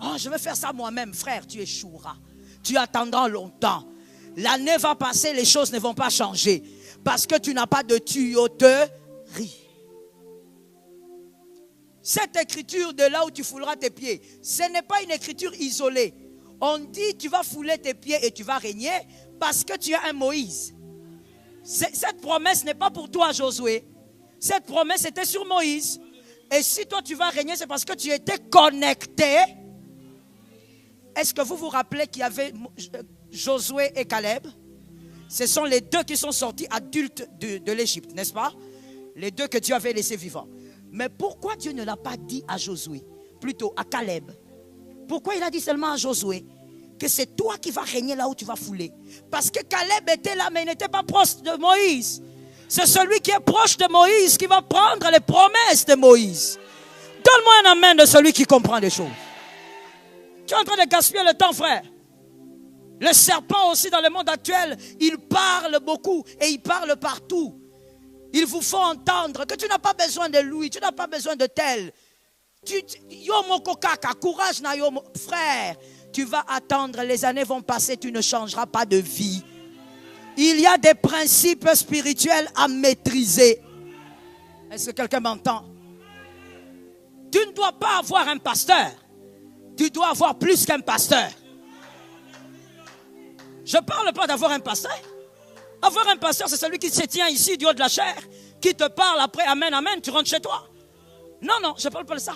Oh, je vais faire ça moi-même, frère, tu échoueras. Tu attendras longtemps. L'année va passer, les choses ne vont pas changer. Parce que tu n'as pas de tuyauterie. Cette écriture de là où tu fouleras tes pieds, ce n'est pas une écriture isolée. On dit tu vas fouler tes pieds et tu vas régner parce que tu as un Moïse. Cette promesse n'est pas pour toi, Josué. Cette promesse était sur Moïse. Et si toi tu vas régner, c'est parce que tu étais connecté. Est-ce que vous vous rappelez qu'il y avait Josué et Caleb? Ce sont les deux qui sont sortis adultes de l'Égypte, n'est-ce pas? Les deux que Dieu avait laissés vivants. Mais pourquoi Dieu ne l'a pas dit à Josué, plutôt à Caleb? Pourquoi il a dit seulement à Josué que c'est toi qui vas régner là où tu vas fouler? Parce que Caleb était là, mais il n'était pas proche de Moïse. C'est celui qui est proche de Moïse qui va prendre les promesses de Moïse. Donne-moi un amen de celui qui comprend les choses. Tu es en train de gaspiller le temps, frère. Le serpent aussi dans le monde actuel, il parle beaucoup et il parle partout. Il vous faut entendre que tu n'as pas besoin de lui, tu n'as pas besoin de tel. Courage, frère, tu vas attendre, les années vont passer, tu ne changeras pas de vie. Il y a des principes spirituels à maîtriser. Est-ce que quelqu'un m'entend? Tu ne dois pas avoir un pasteur. Tu dois avoir plus qu'un pasteur. Je ne parle pas d'avoir un pasteur. Avoir un pasteur, c'est celui qui se tient ici du haut de la chair, qui te parle après, amen, amen, tu rentres chez toi. Non, non, je ne parle pas de ça.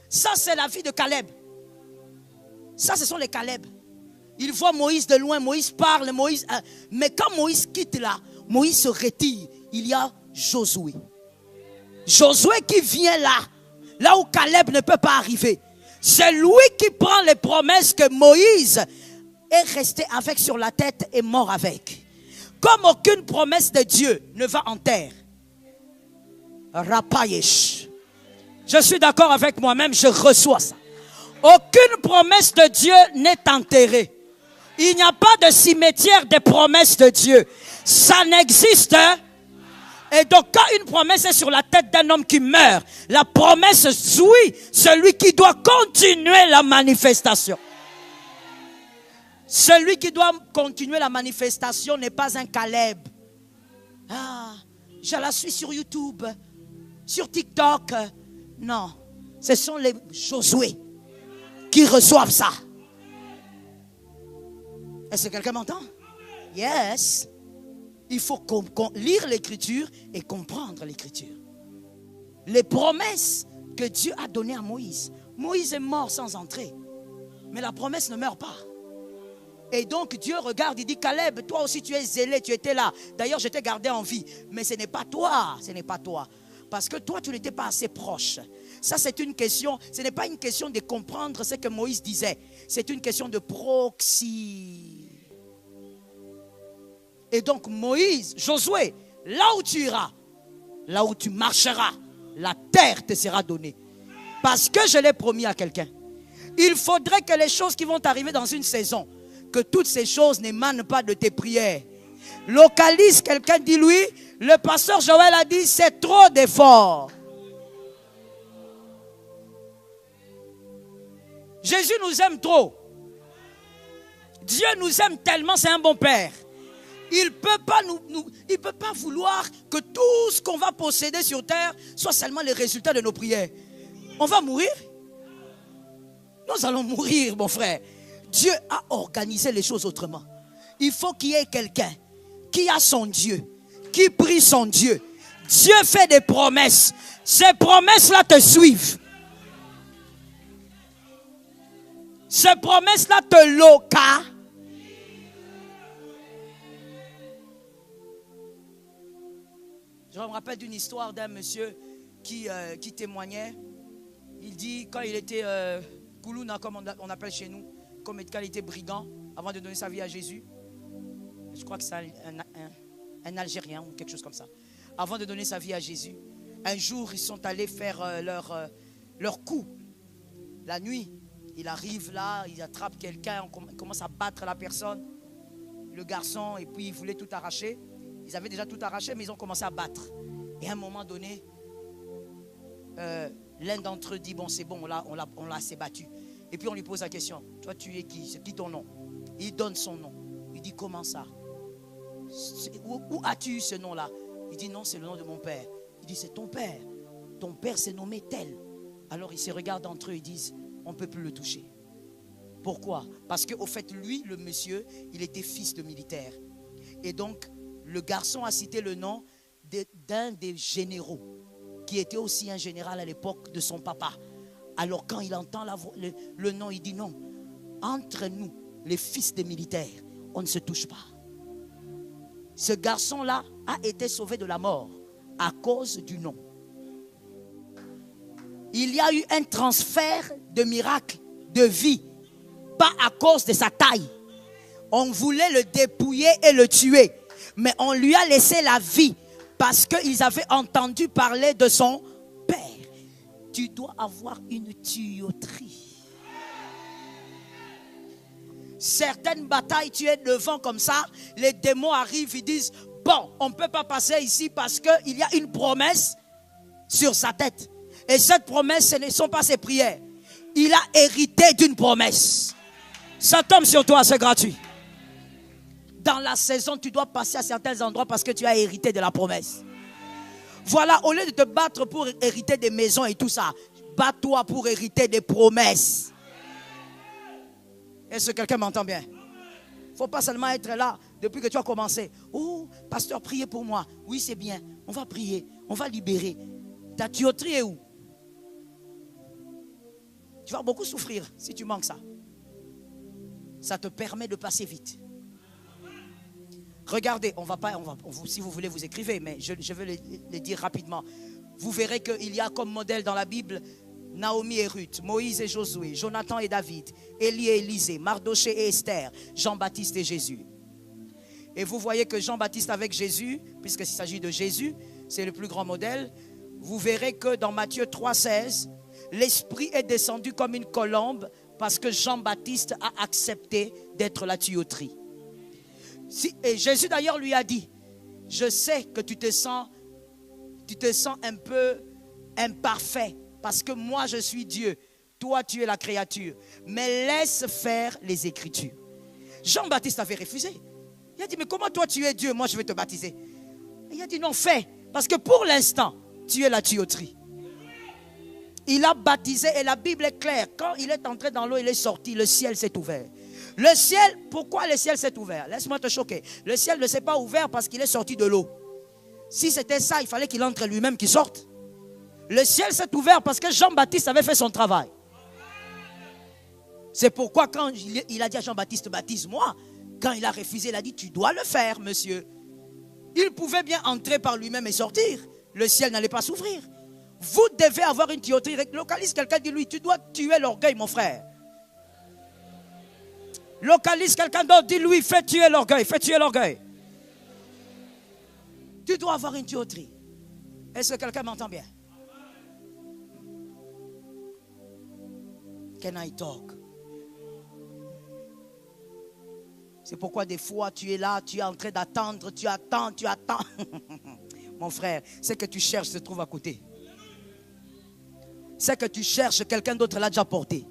Ça, c'est la vie de Caleb. Ça, ce sont les Caleb. Il voit Moïse de loin, Moïse parle, Moïse... mais quand Moïse quitte là, Moïse se retire. Il y a Josué. Josué qui vient là où Caleb ne peut pas arriver. C'est lui qui prend les promesses que Moïse est resté avec sur la tête et mort avec. Comme aucune promesse de Dieu ne va en terre. Rapayesh. Je suis d'accord avec moi-même, je reçois ça. Aucune promesse de Dieu n'est enterrée. Il n'y a pas de cimetière des promesses de Dieu. Ça n'existe. Et donc quand une promesse est sur la tête d'un homme qui meurt, la promesse suit celui qui doit continuer la manifestation. Celui qui doit continuer la manifestation n'est pas un Caleb. Ah, je la suis sur YouTube, sur TikTok. Non, ce sont les Josué qui reçoivent ça. Est-ce que quelqu'un m'entend? Yes. Il faut lire l'écriture et comprendre l'écriture. Les promesses que Dieu a données à Moïse. Moïse est mort sans entrer. Mais la promesse ne meurt pas. Et donc Dieu regarde, il dit, Caleb, toi aussi tu es zélé, tu étais là. D'ailleurs, je t'ai gardé en vie. Mais ce n'est pas toi, ce n'est pas toi. Parce que toi, tu n'étais pas assez proche. Ça, c'est une question, ce n'est pas une question de comprendre ce que Moïse disait. C'est une question de proxy. Et donc Moïse, Josué, là où tu iras, là où tu marcheras, la terre te sera donnée. Parce que je l'ai promis à quelqu'un. Il faudrait que les choses qui vont arriver dans une saison, que toutes ces choses n'émanent pas de tes prières. Localise quelqu'un, dis-lui, le pasteur Joël a dit, c'est trop d'efforts. Jésus nous aime trop. Dieu nous aime tellement, c'est un bon père. Il ne peut pas vouloir que tout ce qu'on va posséder sur terre soit seulement les résultats de nos prières. On va mourir. Nous allons mourir, mon frère. Dieu a organisé les choses autrement. Il faut qu'il y ait quelqu'un qui a son Dieu, qui prie son Dieu. Dieu fait des promesses. Ces promesses-là te suivent. Ces promesses-là te localisent. Je me rappelle d'une histoire d'un monsieur qui témoignait. Il dit, quand il était Koulouna, comme on appelle chez nous, comme quand il était brigand, avant de donner sa vie à Jésus. Je crois que c'est un Algérien ou quelque chose comme ça. Avant de donner sa vie à Jésus, un jour, ils sont allés faire leur coup. La nuit, il arrive là, il attrape quelqu'un, on commence à battre la personne, le garçon, et puis il voulait tout arracher. Ils avaient déjà tout arraché, mais ils ont commencé à battre. Et à un moment donné, l'un d'entre eux dit, bon, c'est bon, on l'a assez battu. Et puis on lui pose la question, toi tu es qui? C'est qui ton nom? Il donne son nom. Il dit, comment ça? Où as-tu eu ce nom-là? Il dit, non, c'est le nom de mon père. Il dit, c'est ton père. Ton père s'est nommé tel. Alors ils se regardent entre eux, ils disent, on ne peut plus le toucher. Pourquoi? Parce qu'au fait, lui, le monsieur, il était fils de militaire. Et donc, le garçon a cité le nom d'un des généraux, qui était aussi un général à l'époque de son papa. Alors quand il entend le nom, il dit non. Entre nous, les fils des militaires, on ne se touche pas. Ce garçon-là a été sauvé de la mort à cause du nom. Il y a eu un transfert de miracle, de vie, pas à cause de sa taille. On voulait le dépouiller et le tuer, mais on lui a laissé la vie parce qu'ils avaient entendu parler de son père. Tu dois avoir une tuyauterie. Certaines batailles, tu es devant comme ça, les démons arrivent, ils disent, bon, on ne peut pas passer ici parce qu'il y a une promesse sur sa tête. Et cette promesse, ce ne sont pas ses prières. Il a hérité d'une promesse. Ça tombe sur toi, c'est gratuit. Dans la saison, tu dois passer à certains endroits parce que tu as hérité de la promesse. Voilà, au lieu de te battre pour hériter des maisons et tout ça, bats-toi pour hériter des promesses. Est-ce que quelqu'un m'entend bien? Il ne faut pas seulement être là depuis que tu as commencé. Oh, pasteur, priez pour moi. Oui, c'est bien. On va prier. On va libérer. Ta tuyauterie est où? Tu vas beaucoup souffrir si tu manques ça. Ça te permet de passer vite. Regardez, si vous voulez vous écrivez, mais je vais le dire rapidement. Vous verrez qu'il y a comme modèle dans la Bible Naomi et Ruth, Moïse et Josué, Jonathan et David, Élie et Élisée, Mardoché et Esther, Jean-Baptiste et Jésus. Et vous voyez que Jean-Baptiste avec Jésus, puisqu'il s'agit de Jésus, c'est le plus grand modèle. Vous verrez que dans Matthieu 3,16, l'Esprit est descendu comme une colombe parce que Jean-Baptiste a accepté d'être la tuyauterie. Et Jésus d'ailleurs lui a dit, je sais que tu te sens un peu imparfait parce que moi je suis Dieu, toi tu es la créature, mais laisse faire les Écritures. Jean-Baptiste avait refusé. Il a dit, mais comment toi tu es Dieu, moi je vais te baptiser. Et il a dit, non, fais, parce que pour l'instant, tu es la tuyauterie. Il a baptisé et la Bible est claire. Quand il est entré dans l'eau, il est sorti, le ciel s'est ouvert. Le ciel, pourquoi le ciel s'est ouvert? Laisse-moi te choquer. Le ciel ne s'est pas ouvert parce qu'il est sorti de l'eau. Si c'était ça, il fallait qu'il entre lui-même, qu'il sorte. Le ciel s'est ouvert parce que Jean-Baptiste avait fait son travail. C'est pourquoi quand il a dit à Jean-Baptiste, baptise-moi, quand il a refusé, il a dit, tu dois le faire, monsieur. Il pouvait bien entrer par lui-même et sortir. Le ciel n'allait pas s'ouvrir. Vous devez avoir une tuyauterie. Localise quelqu'un, dis-lui, tu dois tuer l'orgueil, mon frère. Localise quelqu'un d'autre, dis-lui, fais tuer l'orgueil, fais tuer l'orgueil. Tu dois avoir une tuyauterie. Est-ce que quelqu'un m'entend bien? Can I talk? C'est pourquoi des fois tu es là, tu es en train d'attendre, tu attends. Mon frère, ce que tu cherches se trouve à côté. Ce que tu cherches, quelqu'un d'autre l'a déjà porté.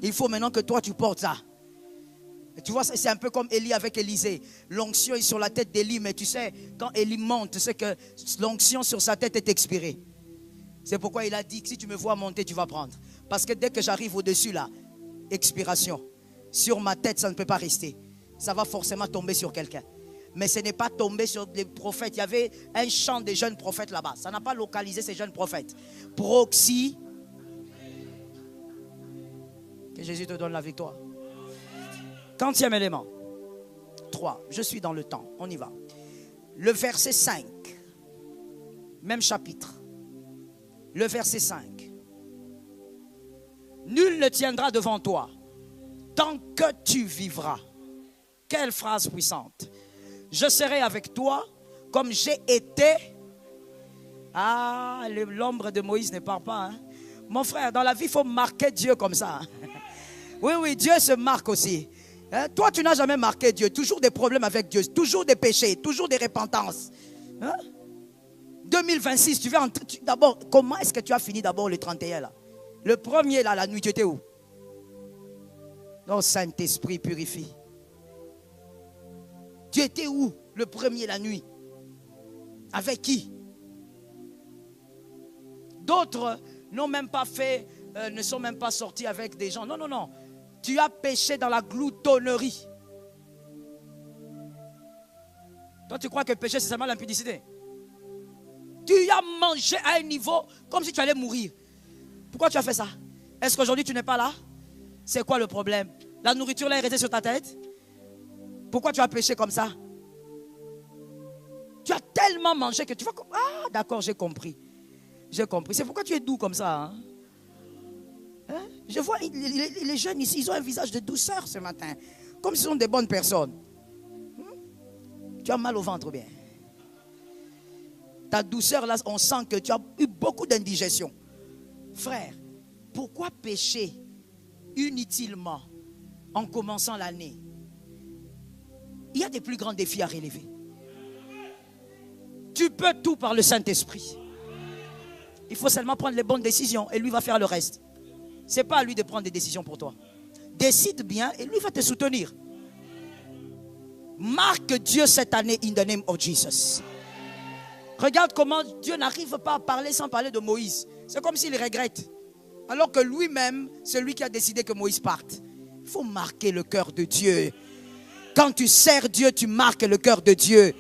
Il faut maintenant que toi tu portes ça. Tu vois, c'est un peu comme Élie avec Élisée. L'onction est sur la tête d'Élie, mais tu sais, quand Élie monte, c'est que l'onction sur sa tête est expirée. C'est pourquoi il a dit que si tu me vois monter, tu vas prendre. Parce que dès que j'arrive au-dessus là, expiration. Sur ma tête, ça ne peut pas rester. Ça va forcément tomber sur quelqu'un. Mais ce n'est pas tombé sur les prophètes. Il y avait un chant des jeunes prophètes là-bas. Ça n'a pas localisé ces jeunes prophètes. Proxy. Que Jésus te donne la victoire. 40e élément. 3. Je suis dans le temps. On y va. Le verset 5. Même chapitre. Le verset 5. Nul ne tiendra devant toi tant que tu vivras. Quelle phrase puissante. Je serai avec toi comme j'ai été. Ah, l'ombre de Moïse ne part pas. Hein? Mon frère, dans la vie, il faut marquer Dieu comme ça. Oui, Dieu se marque aussi. Hein? Toi, tu n'as jamais marqué Dieu. Toujours des problèmes avec Dieu. Toujours des péchés. Toujours des repentances. Hein? 2026, tu vas entrer. D'abord, comment est-ce que tu as fini d'abord le 31 là? Le premier là, la nuit, tu étais où? Non, Saint-Esprit purifie. Tu étais où le premier la nuit? Avec qui? D'autres n'ont même pas fait, ne sont même pas sortis avec des gens. Non. Tu as péché dans la gloutonnerie. Toi, tu crois que péché, c'est seulement l'impudicité? Tu as mangé à un niveau comme si tu allais mourir. Pourquoi tu as fait ça? Est-ce qu'aujourd'hui tu n'es pas là? C'est quoi le problème? La nourriture là est restée sur ta tête? Pourquoi tu as péché comme ça? Tu as tellement mangé que tu vas... Ah, d'accord, j'ai compris. J'ai compris. C'est pourquoi tu es doux comme ça. Hein? Je vois les jeunes ici, ils ont un visage de douceur ce matin. Comme s'ils sont des bonnes personnes. Tu as mal au ventre bien. Ta douceur là, on sent que tu as eu beaucoup d'indigestion. Frère, pourquoi pécher inutilement en commençant l'année? Il y a des plus grands défis à relever. Tu peux tout par le Saint-Esprit. Il faut seulement prendre les bonnes décisions et lui va faire le reste. Ce n'est pas à lui de prendre des décisions pour toi. Décide bien et lui va te soutenir. Marque Dieu cette année in the name of Jesus. Regarde comment Dieu n'arrive pas à parler sans parler de Moïse. C'est comme s'il regrette. Alors que lui-même, c'est lui qui a décidé que Moïse parte. Il faut marquer le cœur de Dieu. Quand tu sers Dieu, tu marques le cœur de Dieu.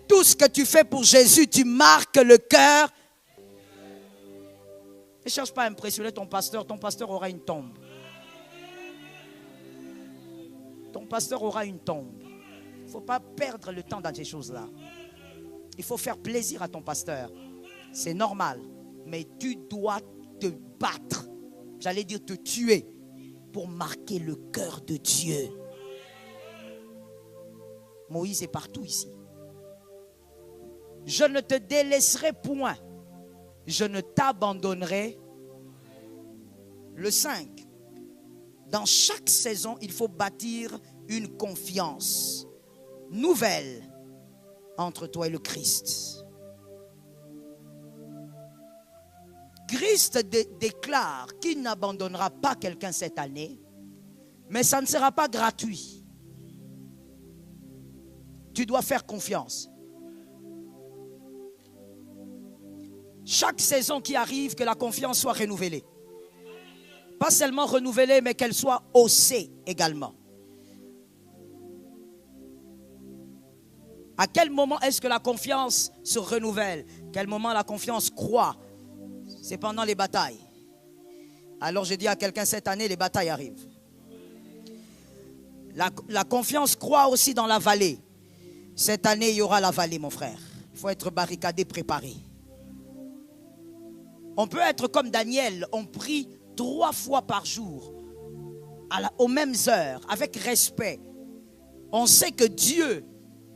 Tout ce que tu fais pour Jésus, tu marques le cœur. Ne cherche pas à impressionner ton pasteur aura une tombe. Ton pasteur aura une tombe. Il ne faut pas perdre le temps dans ces choses-là. Il faut faire plaisir à ton pasteur. C'est normal. Mais tu dois te battre. J'allais dire te tuer pour marquer le cœur de Dieu. Moïse est partout ici. Je ne te délaisserai point. Je ne t'abandonnerai. Le 5. Dans chaque saison, il faut bâtir une confiance nouvelle entre toi et le Christ. Christ déclare qu'il n'abandonnera pas quelqu'un cette année, mais ça ne sera pas gratuit. Tu dois faire confiance. Chaque saison qui arrive, que la confiance soit renouvelée. Pas seulement renouvelée, mais qu'elle soit haussée également. À quel moment est-ce que la confiance se renouvelle? Quel moment la confiance croît? C'est pendant les batailles. Alors je dis à quelqu'un, cette année, les batailles arrivent. La confiance croît aussi dans la vallée. Cette année, il y aura la vallée, mon frère. Il faut être barricadé, préparé. On peut être comme Daniel, on prie 3 fois par jour, aux mêmes heures, avec respect. On sait que Dieu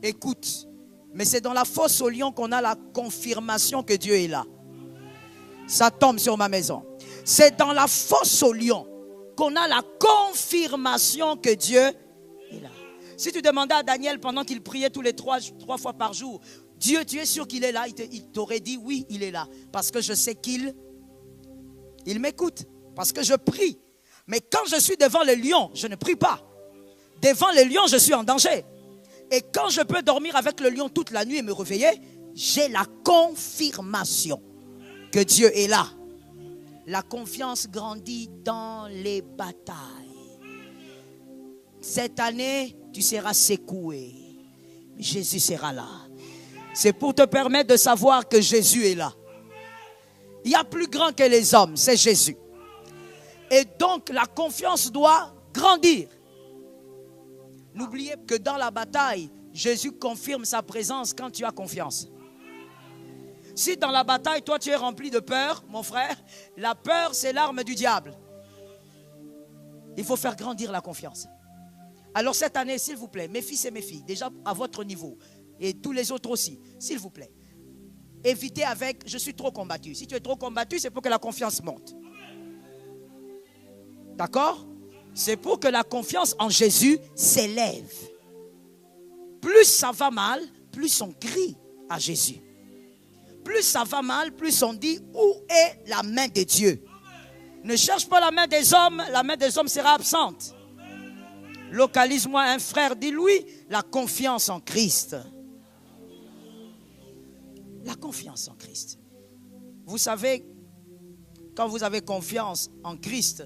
écoute, mais c'est dans la fosse au lion qu'on a la confirmation que Dieu est là. Ça tombe sur ma maison. C'est dans la fosse au lion qu'on a la confirmation que Dieu est là. Si tu demandais à Daniel pendant qu'il priait tous les 3 fois par jour, Dieu, tu es sûr qu'il est là? Il t'aurait dit oui, il est là. Parce que je sais qu'il m'écoute. Parce que je prie. Mais quand je suis devant le lion, je ne prie pas. Devant le lion, je suis en danger. Et quand je peux dormir avec le lion toute la nuit et me réveiller, j'ai la confirmation que Dieu est là. La confiance grandit dans les batailles. Cette année, tu seras secoué. Jésus sera là. C'est pour te permettre de savoir que Jésus est là. Il y a plus grand que les hommes, c'est Jésus. Et donc, la confiance doit grandir. N'oubliez que dans la bataille, Jésus confirme sa présence quand tu as confiance. Si dans la bataille, toi, tu es rempli de peur, mon frère, la peur, c'est l'arme du diable. Il faut faire grandir la confiance. Alors cette année, s'il vous plaît, mes fils et mes filles, déjà à votre niveau, et tous les autres aussi, s'il vous plaît, évitez avec « je suis trop combattu ». Si tu es trop combattu, c'est pour que la confiance monte. D'accord? C'est pour que la confiance en Jésus s'élève. Plus ça va mal, plus on crie à Jésus. Plus ça va mal, plus on dit « où est la main de Dieu ?» Ne cherche pas la main des hommes sera absente. Localise-moi un frère, dis-lui la confiance en Christ. La confiance en Christ. Vous savez, quand vous avez confiance en Christ,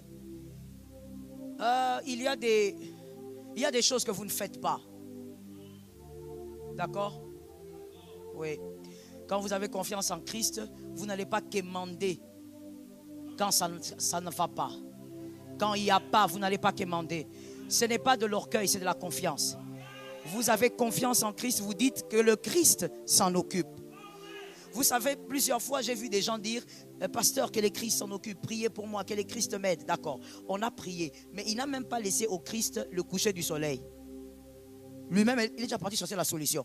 il y a des choses que vous ne faites pas. D'accord? Oui. Quand vous avez confiance en Christ, vous n'allez pas quémander quand ça ne va pas. Quand il n'y a pas, vous n'allez pas quémander. Ce n'est pas de l'orgueil, c'est de la confiance. Vous avez confiance en Christ, vous dites que le Christ s'en occupe. Vous savez, plusieurs fois, j'ai vu des gens dire « Pasteur, que le Christ s'en occupe, priez pour moi, que le Christ m'aide. » D'accord, on a prié, mais il n'a même pas laissé au Christ le coucher du soleil. Lui-même, il est déjà parti chercher la solution.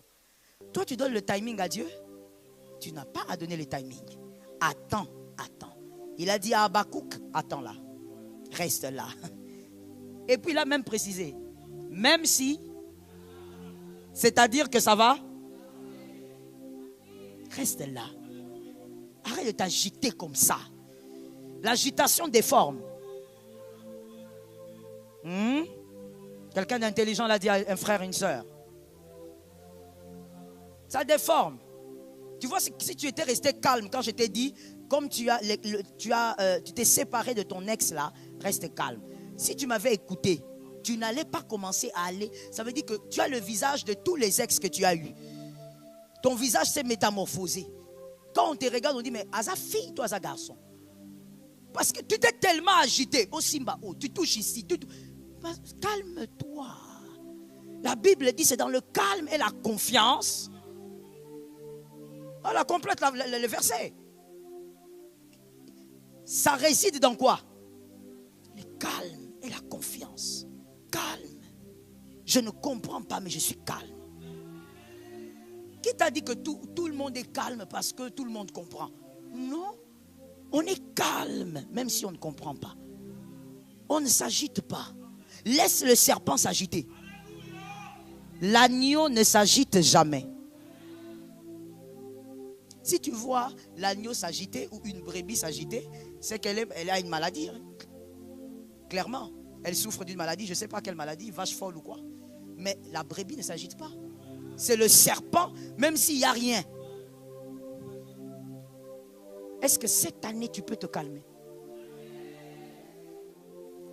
Toi, tu donnes le timing à Dieu? Tu n'as pas à donner le timing. Attends. Il a dit à Habakkuk, attends là, reste là. Et puis il a même précisé, même si, c'est-à-dire que ça va, reste là. Arrête de t'agiter comme ça. L'agitation déforme. Quelqu'un d'intelligent l'a dit à un frère, une soeur. Ça déforme. Tu vois, si tu étais resté calme quand je t'ai dit, comme tu t'es séparé de ton ex là, reste calme. Si tu m'avais écouté, tu n'allais pas commencer à aller. Ça veut dire que tu as le visage de tous les ex que tu as eus. Ton visage s'est métamorphosé. Quand on te regarde, on dit, mais Asa fille, toi Asa garçon. Parce que tu t'es tellement agité. Oh Simba, oh, tu touches ici. Calme-toi. La Bible dit, c'est dans le calme et la confiance. Voilà, complète le verset. Ça réside dans quoi? Le calme et la confiance. Calme. Je ne comprends pas, mais je suis calme. Qui t'a dit que tout le monde est calme parce que tout le monde comprend? Non. On est calme, même si on ne comprend pas. On ne s'agite pas. Laisse le serpent s'agiter. L'agneau ne s'agite jamais. Si tu vois l'agneau s'agiter ou une brebis s'agiter, c'est qu'elle a une maladie. Hein. Clairement, elle souffre d'une maladie, je ne sais pas quelle maladie, vache folle ou quoi. Mais la brebis ne s'agite pas. C'est le serpent, même s'il n'y a rien. Est-ce que cette année, tu peux te calmer?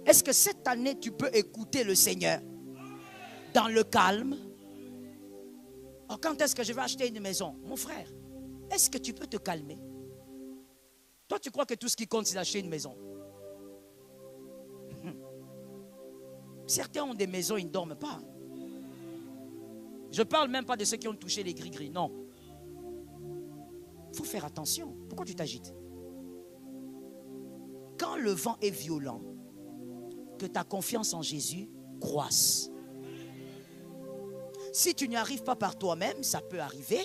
Est-ce que cette année, tu peux écouter le Seigneur dans le calme? Oh, quand est-ce que je vais acheter une maison? Mon frère, est-ce que tu peux te calmer? Toi, tu crois que tout ce qui compte, c'est d'acheter une maison? Certains ont des maisons, ils ne dorment pas. Je ne parle même pas de ceux qui ont touché les gris-gris, non. Il faut faire attention. Pourquoi tu t'agites? Quand le vent est violent, que ta confiance en Jésus croisse. Si tu n'y arrives pas par toi-même, ça peut arriver,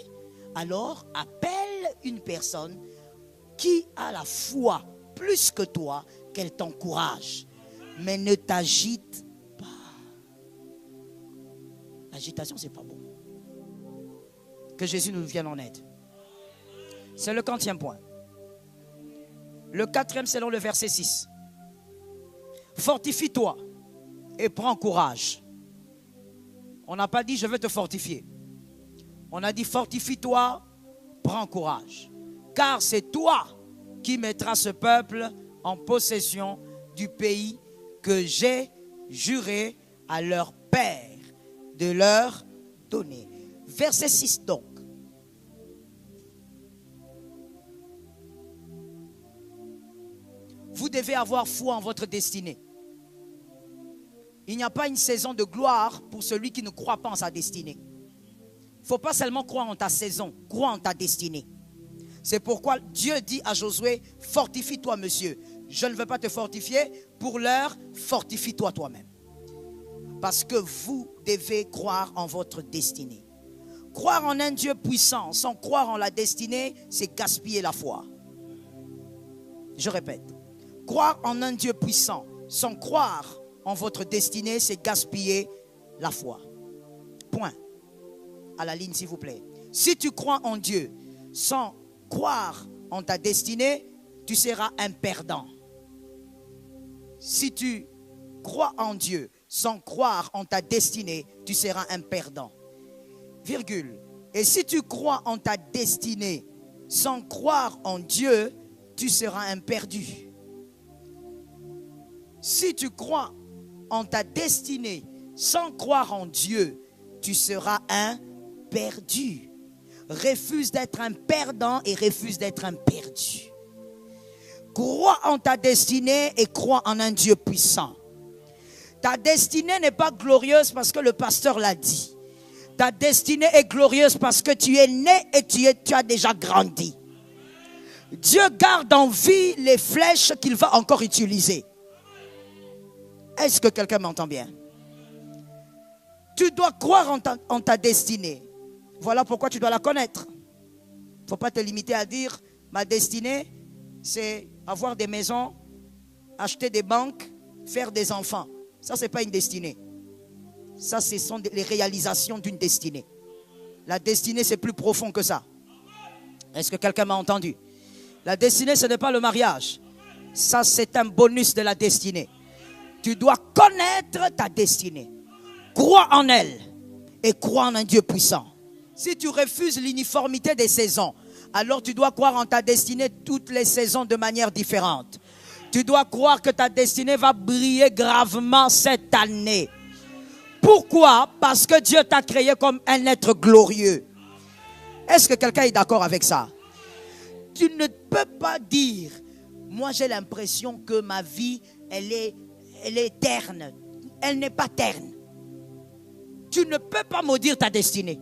alors appelle une personne qui a la foi plus que toi, qu'elle t'encourage. Mais ne t'agite pas. L'agitation, c'est pas bon. Que Jésus nous vienne en aide. C'est le 40e point. Le 4e, selon le verset 6. Fortifie-toi et prends courage. On n'a pas dit je vais te fortifier. On a dit fortifie-toi, prends courage. Car c'est toi qui mettras ce peuple en possession du pays que j'ai juré à leur père de leur donner. Verset 6 donc. Vous devez avoir foi en votre destinée. Il n'y a pas une saison de gloire pour celui qui ne croit pas en sa destinée. Il ne faut pas seulement croire en ta saison, crois en ta destinée. C'est pourquoi Dieu dit à Josué, fortifie-toi monsieur. Je ne veux pas te fortifier, pour l'heure, fortifie-toi toi-même. Parce que vous devez croire en votre destinée. Croire en un Dieu puissant sans croire en la destinée, c'est gaspiller la foi. Je répète, croire en un Dieu puissant sans croire en votre destinée, c'est gaspiller la foi. Point. À la ligne, s'il vous plaît. Si tu crois en Dieu sans croire en ta destinée, tu seras un perdant. Si tu crois en Dieu sans croire en ta destinée, tu seras un perdant. Virgule. Et si tu crois en ta destinée sans croire en Dieu, tu seras un perdu. Si tu crois en ta destinée sans croire en Dieu, tu seras un perdu. Refuse d'être un perdant et refuse d'être un perdu. Crois en ta destinée et crois en un Dieu puissant. Ta destinée n'est pas glorieuse parce que le pasteur l'a dit. Ta destinée est glorieuse parce que tu es né et tu as déjà grandi. Dieu garde en vie les flèches qu'il va encore utiliser. Est-ce que quelqu'un m'entend bien? Tu dois croire en ta destinée. Voilà pourquoi tu dois la connaître. Il ne faut pas te limiter à dire ma destinée, c'est avoir des maisons, acheter des banques, faire des enfants. Ça, ce n'est pas une destinée. Ça, ce sont les réalisations d'une destinée. La destinée, c'est plus profond que ça. Est-ce que quelqu'un m'a entendu? La destinée, ce n'est pas le mariage. Ça, c'est un bonus de la destinée. Tu dois connaître ta destinée. Crois en elle et crois en un Dieu puissant. Si tu refuses l'uniformité des saisons, alors tu dois croire en ta destinée toutes les saisons de manière différente. Tu dois croire que ta destinée va briller gravement cette année. Pourquoi? Parce que Dieu t'a créé comme un être glorieux. Est-ce que quelqu'un est d'accord avec ça? Tu ne peux pas dire, moi j'ai l'impression que ma vie, elle est terne. Elle n'est pas terne. Tu ne peux pas maudire ta destinée.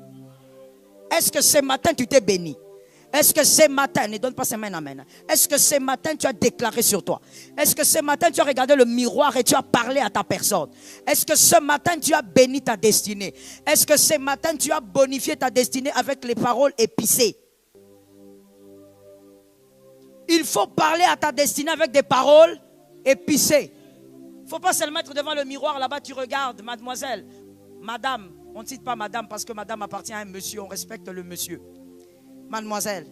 Est-ce que ce matin tu t'es béni? Est-ce que ce matin, ne donne pas ces mains, amen. Est-ce que ce matin tu as déclaré sur toi? Est-ce que ce matin tu as regardé le miroir et tu as parlé à ta personne? Est-ce que ce matin tu as béni ta destinée? Est-ce que ce matin tu as bonifié ta destinée avec les paroles épicées? Il faut parler à ta destinée avec des paroles épicées. Il ne faut pas se mettre devant le miroir, là-bas tu regardes, mademoiselle, madame. On ne cite pas madame parce que madame appartient à un monsieur, on respecte le monsieur. Mademoiselle,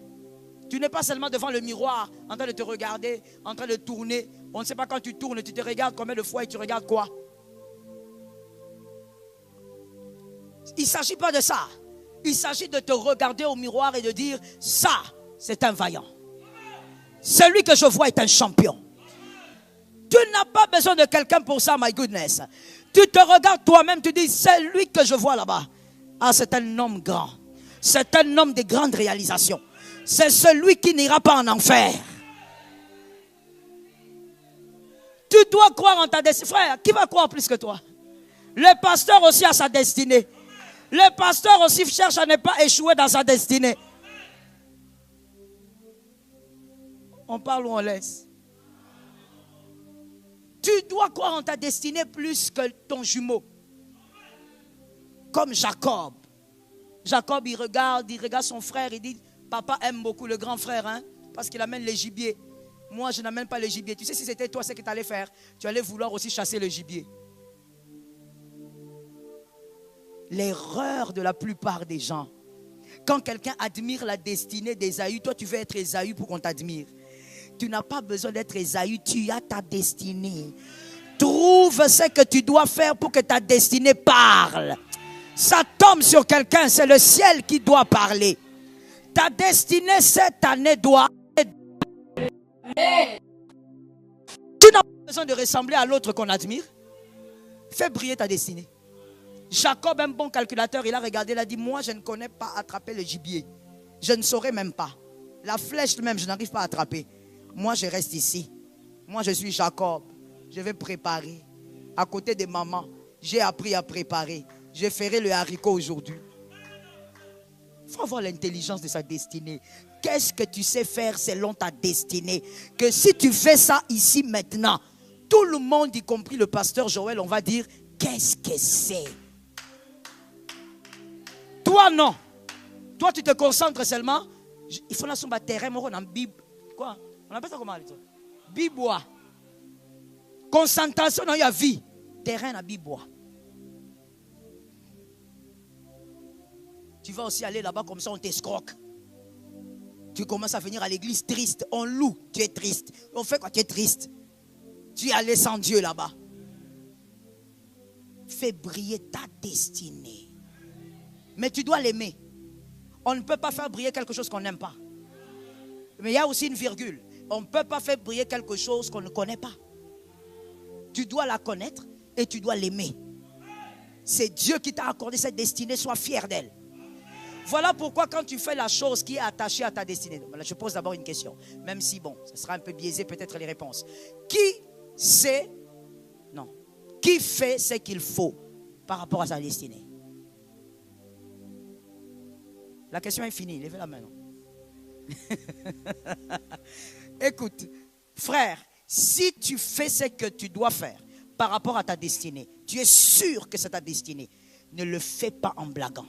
tu n'es pas seulement devant le miroir en train de te regarder, en train de tourner. On ne sait pas quand tu tournes, tu te regardes combien de fois et tu regardes quoi? Il ne s'agit pas de ça. Il s'agit de te regarder au miroir et de dire, ça, c'est un vaillant. Celui que je vois est un champion. Tu n'as pas besoin de quelqu'un pour ça, my goodness. Tu te regardes toi-même, tu dis, c'est lui que je vois là-bas. Ah, c'est un homme grand. C'est un homme de grandes réalisations. C'est celui qui n'ira pas en enfer. Tu dois croire en ta destinée. Frère, qui va croire plus que toi? Le pasteur aussi a sa destinée. Le pasteur aussi cherche à ne pas échouer dans sa destinée. On parle ou on laisse? Tu dois croire en ta destinée plus que ton jumeau. Comme Jacob. Jacob, il regarde son frère, il dit, papa aime beaucoup le grand frère, hein, parce qu'il amène les gibiers. Moi, je n'amène pas les gibiers. Tu sais, si c'était toi, ce que tu allais faire, tu allais vouloir aussi chasser le gibier. L'erreur de la plupart des gens. Quand quelqu'un admire la destinée d'Ésaü, toi, tu veux être Ésaü pour qu'on t'admire. Tu n'as pas besoin d'être Ésaü, tu as ta destinée. Trouve ce que tu dois faire pour que ta destinée parle. Ça tombe sur quelqu'un, c'est le ciel qui doit parler. Ta destinée cette année doit... Tu n'as pas besoin de ressembler à l'autre qu'on admire. Fais briller ta destinée. Jacob, un bon calculateur, il a regardé, il a dit, moi je ne connais pas attraper le gibier. Je ne saurais même pas. La flèche même, je n'arrive pas à attraper. Moi je reste ici. Moi je suis Jacob. Je vais préparer. À côté de maman, j'ai appris à préparer. Je ferai le haricot aujourd'hui. Il faut avoir l'intelligence de sa destinée. Qu'est-ce que tu sais faire selon ta destinée? Que si tu fais ça ici maintenant, tout le monde, y compris le pasteur Joël, on va dire, qu'est-ce que c'est? Toi non. Toi tu te concentres seulement. Il faut la somba terrain, on a bib. Quoi? On appelle ça comment? Bibois. Concentration dans la vie. Terrain à bibois. Tu vas aussi aller là-bas comme ça, on t'escroque. Tu commences à venir à l'église triste. On loue, tu es triste. On fait quoi? Tu es triste. Tu es allé sans Dieu là-bas. Fais briller ta destinée. Mais tu dois l'aimer. On ne peut pas faire briller quelque chose qu'on n'aime pas. Mais il y a aussi une virgule. On ne peut pas faire briller quelque chose qu'on ne connaît pas. Tu dois la connaître et tu dois l'aimer. C'est Dieu qui t'a accordé cette destinée. Sois fier d'elle. Voilà pourquoi quand tu fais la chose qui est attachée à ta destinée. Je pose d'abord une question. Même si, bon, ce sera un peu biaisé peut-être les réponses. Qui sait, non, qui fait ce qu'il faut par rapport à sa destinée? La question est finie. Levez la main. Écoute, frère, si tu fais ce que tu dois faire par rapport à ta destinée, tu es sûr que c'est ta destinée. Ne le fais pas en blaguant.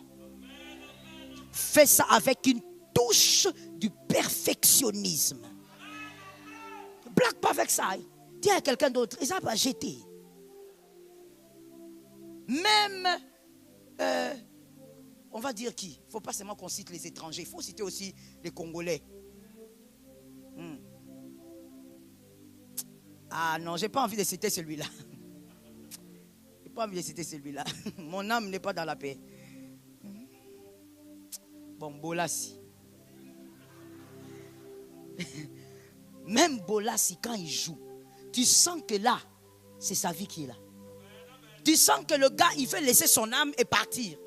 Fais ça avec une touche du perfectionnisme. Blague pas avec ça. Dis à quelqu'un d'autre, ils n'ont pas jeté. Même, on va dire qui? Il ne faut pas seulement qu'on cite les étrangers, il faut citer aussi les Congolais. Ah non, je n'ai pas envie de citer celui-là. Je n'ai pas envie de citer celui-là. Mon âme n'est pas dans la paix. Bon, Bolassi. Même Bolassi, quand il joue, tu sens que là, c'est sa vie qui est là. Tu sens que le gars, il veut laisser son âme et partir.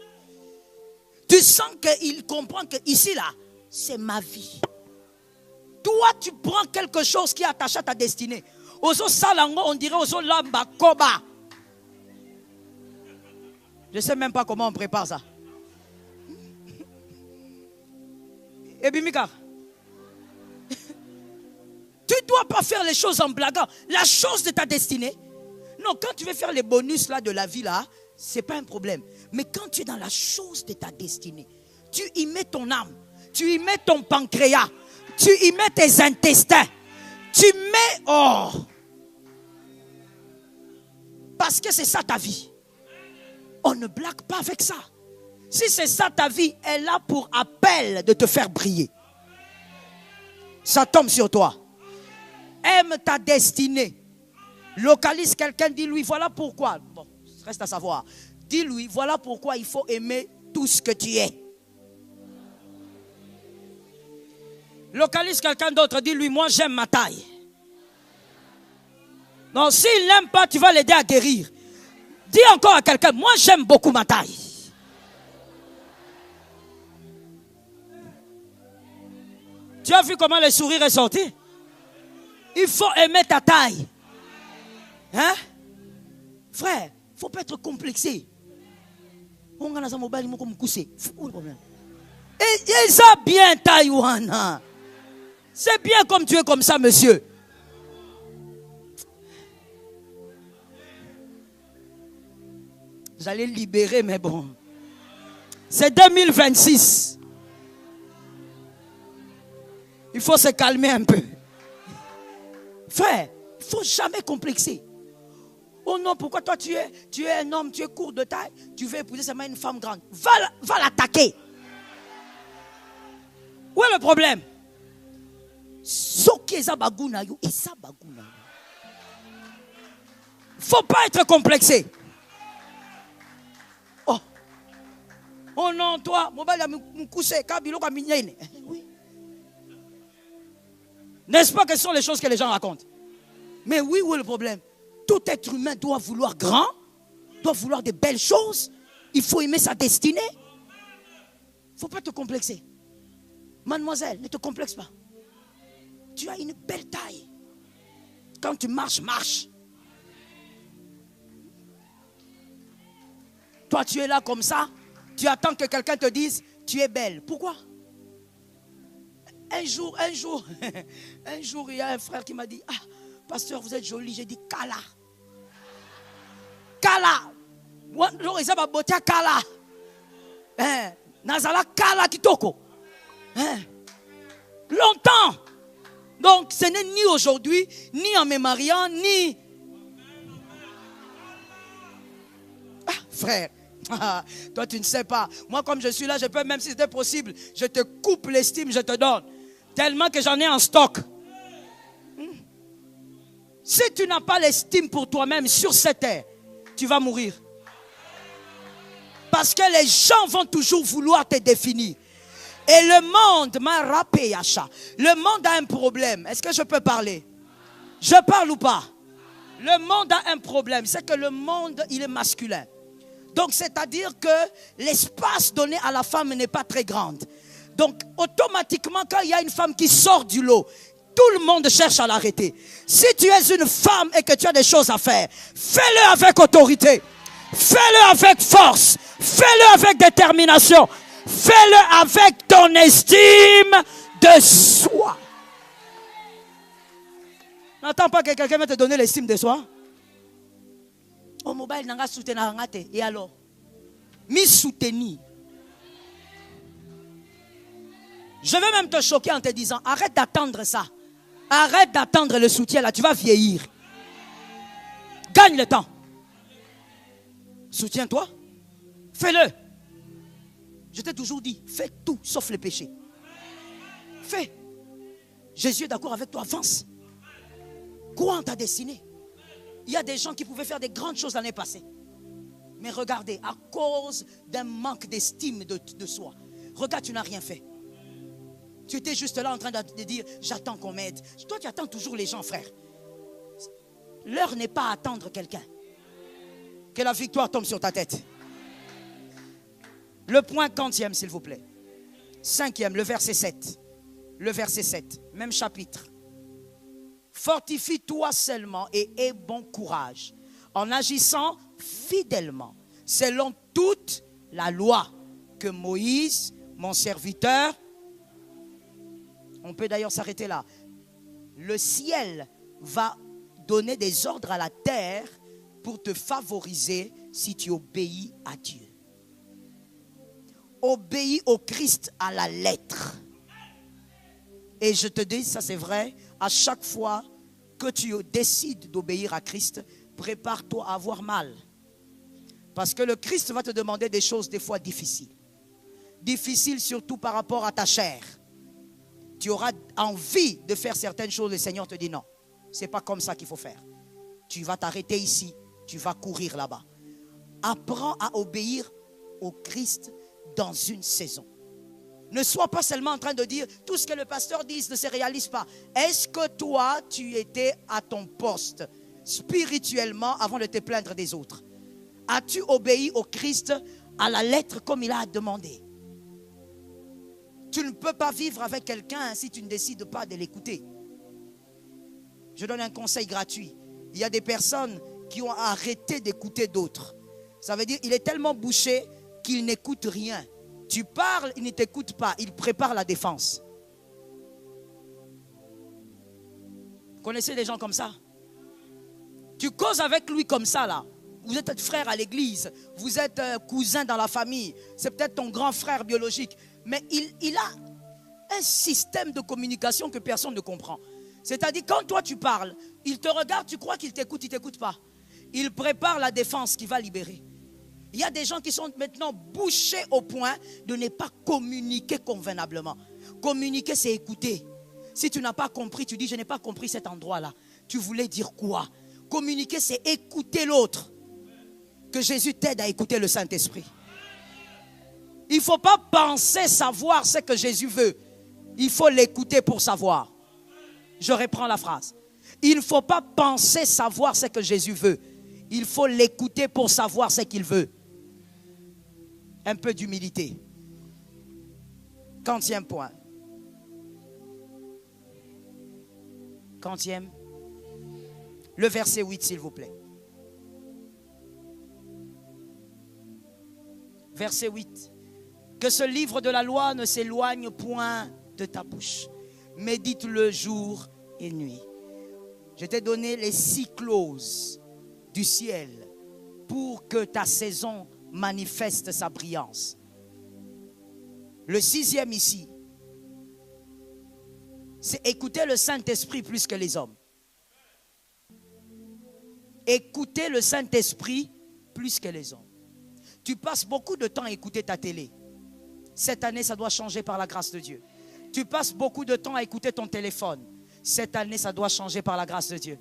Tu sens qu'il comprend que ici, là, c'est ma vie. Toi, tu prends quelque chose qui est attaché à ta destinée. Ozo Salango, on dirait Ozo Lamba Koba. Je ne sais même pas comment on prépare ça. Et Bimika, tu ne dois pas faire les choses en blaguant. La chose de ta destinée. Non, quand tu veux faire les bonus là de la vie là, ce n'est pas un problème. Mais quand tu es dans la chose de ta destinée, tu y mets ton âme, tu y mets ton pancréas, tu y mets tes intestins, tu mets parce que c'est ça ta vie. On ne blague pas avec ça. Si c'est ça ta vie, elle a pour appel de te faire briller. Ça tombe sur toi. Aime ta destinée. Localise quelqu'un, dis-lui, voilà pourquoi. Bon, reste à savoir. Dis-lui, voilà pourquoi il faut aimer tout ce que tu es. Localise quelqu'un d'autre, dis-lui, moi j'aime ma taille. Non, s'il n'aime pas, tu vas l'aider à guérir. Dis encore à quelqu'un, moi j'aime beaucoup ma taille. Tu as vu comment le sourire est sorti? Il faut aimer ta taille. Hein? Frère, il ne faut pas être complexé. On a un mobile, il faut le problème. Et ça bien Taïwan. C'est bien comme tu es comme ça, monsieur. J'allais libérer, mais bon. C'est 2026. Il faut se calmer un peu. Frère, il ne faut jamais complexer. Oh non, pourquoi toi tu es un homme, tu es court de taille, tu veux épouser seulement une femme grande. Va l'attaquer. Où est le problème? Il ne faut pas être complexé. Oh non, toi, oui. N'est-ce pas que ce sont les choses que les gens racontent? Mais oui, où est le problème? Tout être humain doit vouloir grand, doit vouloir de belles choses. Il faut aimer sa destinée. Il ne faut pas te complexer. Mademoiselle, ne te complexe pas. Tu as une belle taille. Quand tu marches, marche. Toi, tu es là comme ça. Tu attends que quelqu'un te dise, tu es belle. Pourquoi? Un jour, il y a un frère qui m'a dit, ah, pasteur, vous êtes joli. J'ai dit, Kala. Kala. Kala. Nazala Kala Kitoko. Longtemps. Donc, ce n'est ni aujourd'hui, ni en me mariant, ni... Ah, frère. Toi, tu ne sais pas. Moi, comme je suis là, je peux, même si c'était possible, je te coupe l'estime, je te donne. Tellement que j'en ai en stock. Si tu n'as pas l'estime pour toi-même sur cette terre, tu vas mourir. Parce que les gens vont toujours vouloir te définir. Et le monde m'a rappelé, Yacha. Le monde a un problème. Est-ce que je peux parler? Je parle ou pas? Le monde a un problème. C'est que le monde, il est masculin. Donc, c'est-à-dire que l'espace donné à la femme n'est pas très grand. Donc, automatiquement, quand il y a une femme qui sort du lot, tout le monde cherche à l'arrêter. Si tu es une femme et que tu as des choses à faire, fais-le avec autorité. Fais-le avec force. Fais-le avec détermination. Fais-le avec ton estime de soi. N'attends pas que quelqu'un va te donner l'estime de soi. Au mobile, n'a pas soutenu. Et alors? Mi soutenir. Je vais même te choquer en te disant, arrête d'attendre ça. Arrête d'attendre le soutien là, tu vas vieillir. Gagne le temps. Soutiens-toi. Fais-le. Je t'ai toujours dit, fais tout sauf le péché. Fais. Jésus est d'accord avec toi, avance. Crois en ta destinée. Il y a des gens qui pouvaient faire des grandes choses l'année passée. Mais regardez, à cause d'un manque d'estime de soi, regarde, tu n'as rien fait. Tu étais juste là en train de dire, j'attends qu'on m'aide. Toi, tu attends toujours les gens, frère. L'heure n'est pas à attendre quelqu'un. Que la victoire tombe sur ta tête. Le point 40e, s'il vous plaît. 5e, le verset 7. Le verset 7, même chapitre. Fortifie-toi seulement et aie bon courage, en agissant fidèlement, selon toute la loi que Moïse, mon serviteur, on peut d'ailleurs s'arrêter là. Le ciel va donner des ordres à la terre pour te favoriser si tu obéis à Dieu. Obéis au Christ à la lettre. Et je te dis, ça c'est vrai, à chaque fois que tu décides d'obéir à Christ, prépare-toi à avoir mal. Parce que le Christ va te demander des choses des fois difficiles. Difficiles surtout par rapport à ta chair. Tu auras envie de faire certaines choses, le Seigneur te dit non. Ce n'est pas comme ça qu'il faut faire. Tu vas t'arrêter ici, tu vas courir là-bas. Apprends à obéir au Christ dans une saison. Ne sois pas seulement en train de dire tout ce que le pasteur dit ne se réalise pas. Est-ce que toi, tu étais à ton poste spirituellement avant de te plaindre des autres? As-tu obéi au Christ à la lettre comme il a demandé? Tu ne peux pas vivre avec quelqu'un si tu ne décides pas de l'écouter. Je donne un conseil gratuit. Il y a des personnes qui ont arrêté d'écouter d'autres. Ça veut dire qu'il est tellement bouché qu'il n'écoute rien. Tu parles, il ne t'écoute pas. Il prépare la défense. Vous connaissez des gens comme ça? Tu causes avec lui comme ça là. Vous êtes frère à l'église. Vous êtes cousin dans la famille. C'est peut-être ton grand frère biologique. Mais il a un système de communication que personne ne comprend. C'est-à-dire quand toi tu parles, il te regarde, tu crois qu'il t'écoute, il ne t'écoute pas. Il prépare la défense qui va libérer. Il y a des gens qui sont maintenant bouchés au point de ne pas communiquer convenablement. Communiquer, c'est écouter. Si tu n'as pas compris, tu dis je n'ai pas compris cet endroit-là. Tu voulais dire quoi? Communiquer, c'est écouter l'autre. Que Jésus t'aide à écouter le Saint-Esprit. Il ne faut pas penser savoir ce que Jésus veut. Il faut l'écouter pour savoir. Je reprends la phrase. Il ne faut pas penser savoir ce que Jésus veut. Il faut l'écouter pour savoir ce qu'il veut. Un peu d'humilité. 40e point. 40e. Le verset 8, s'il vous plaît. Verset 8. Que ce livre de la loi ne s'éloigne point de ta bouche. Médite-le jour et nuit. Je t'ai donné les 6 clauses du ciel pour que ta saison manifeste sa brillance. Le 6e ici, c'est écouter le Saint-Esprit plus que les hommes. Écouter le Saint-Esprit plus que les hommes. Tu passes beaucoup de temps à écouter ta télé. Cette année, ça doit changer par la grâce de Dieu. Tu passes beaucoup de temps à écouter ton téléphone. Cette année, ça doit changer par la grâce de Dieu.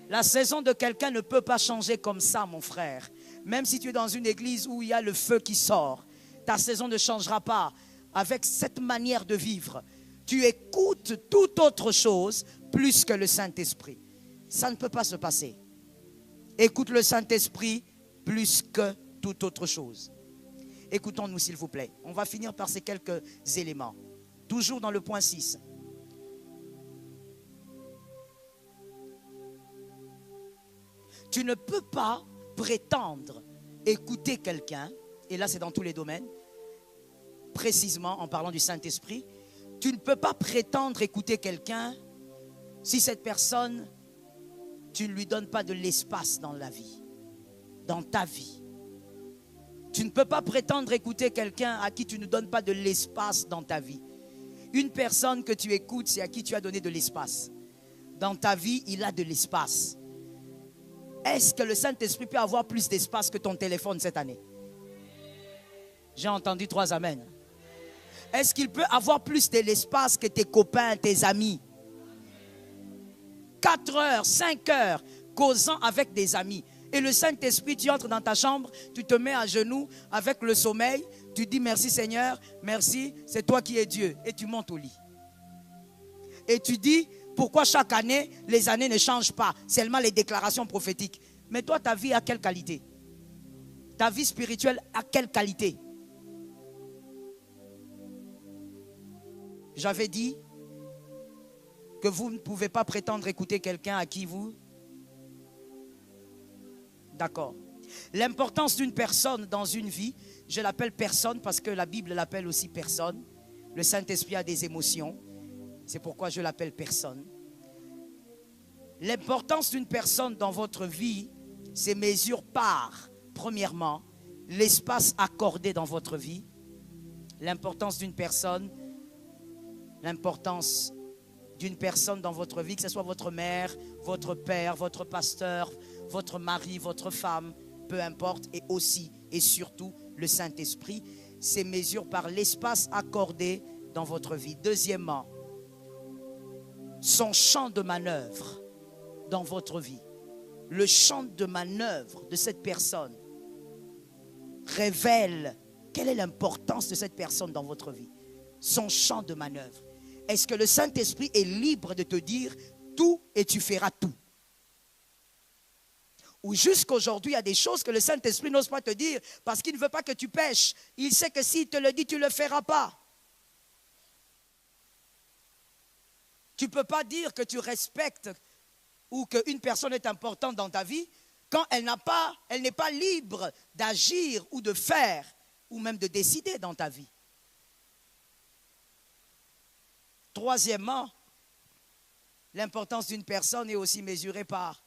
La saison de quelqu'un ne peut pas changer comme ça, mon frère. Même si tu es dans une église où il y a le feu qui sort, ta saison ne changera pas avec cette manière de vivre. Tu écoutes toute autre chose plus que le Saint-Esprit. Ça ne peut pas se passer. Écoute le Saint-Esprit plus que toute autre chose. Écoutons-nous s'il vous plaît. On va finir par ces quelques éléments. Toujours dans le point 6. Tu ne peux pas prétendre écouter quelqu'un, et là c'est dans tous les domaines, précisément en parlant du Saint-Esprit, tu ne peux pas prétendre écouter quelqu'un si cette personne, tu ne lui donnes pas de l'espace dans la vie, dans ta vie. Tu ne peux pas prétendre écouter quelqu'un à qui tu ne donnes pas de l'espace dans ta vie. Une personne que tu écoutes, c'est à qui tu as donné de l'espace. Dans ta vie, il a de l'espace. Est-ce que le Saint-Esprit peut avoir plus d'espace que ton téléphone cette année? J'ai entendu 3 amens. Est-ce qu'il peut avoir plus de l'espace que tes copains, tes amis? 4 heures, 5 heures, causant avec des amis. Et le Saint-Esprit, tu entres dans ta chambre, tu te mets à genoux avec le sommeil, tu dis merci Seigneur, merci, c'est toi qui es Dieu. Et tu montes au lit. Et tu dis, pourquoi chaque année, les années ne changent pas, seulement les déclarations prophétiques. Mais toi, ta vie a quelle qualité? Ta vie spirituelle a quelle qualité? J'avais dit que vous ne pouvez pas prétendre écouter quelqu'un à qui vous... D'accord. L'importance d'une personne dans une vie, je l'appelle personne parce que la Bible l'appelle aussi personne. Le Saint-Esprit a des émotions. C'est pourquoi je l'appelle personne. L'importance d'une personne dans votre vie, c'est mesure par, premièrement, l'espace accordé dans votre vie. L'importance d'une personne dans votre vie, que ce soit votre mère, votre père, votre pasteur, votre mari, votre femme, peu importe, et aussi et surtout le Saint-Esprit, c'est mesure par l'espace accordé dans votre vie. Deuxièmement, son champ de manœuvre dans votre vie. Le champ de manœuvre de cette personne révèle quelle est l'importance de cette personne dans votre vie. Son champ de manœuvre. Est-ce que le Saint-Esprit est libre de te dire tout et tu feras tout? Ou jusqu'aujourd'hui, il y a des choses que le Saint-Esprit n'ose pas te dire parce qu'il ne veut pas que tu pêches. Il sait que s'il te le dit, tu ne le feras pas. Tu ne peux pas dire que tu respectes ou qu'une personne est importante dans ta vie quand elle n'est pas libre d'agir ou de faire ou même de décider dans ta vie. Troisièmement, l'importance d'une personne est aussi mesurée par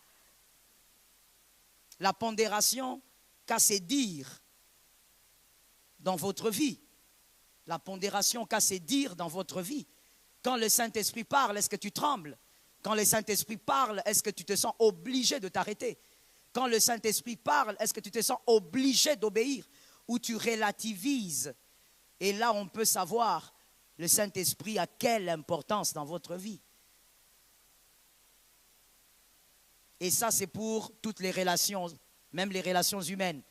la pondération qu'a ses dires dans votre vie. La pondération qu'a ses dires dans votre vie. Quand le Saint-Esprit parle, est-ce que tu trembles? Quand le Saint-Esprit parle, est-ce que tu te sens obligé de t'arrêter? Quand le Saint-Esprit parle, est-ce que tu te sens obligé d'obéir? Ou tu relativises? Et là, on peut savoir le Saint-Esprit a quelle importance dans votre vie. Et ça, c'est pour toutes les relations, même les relations humaines.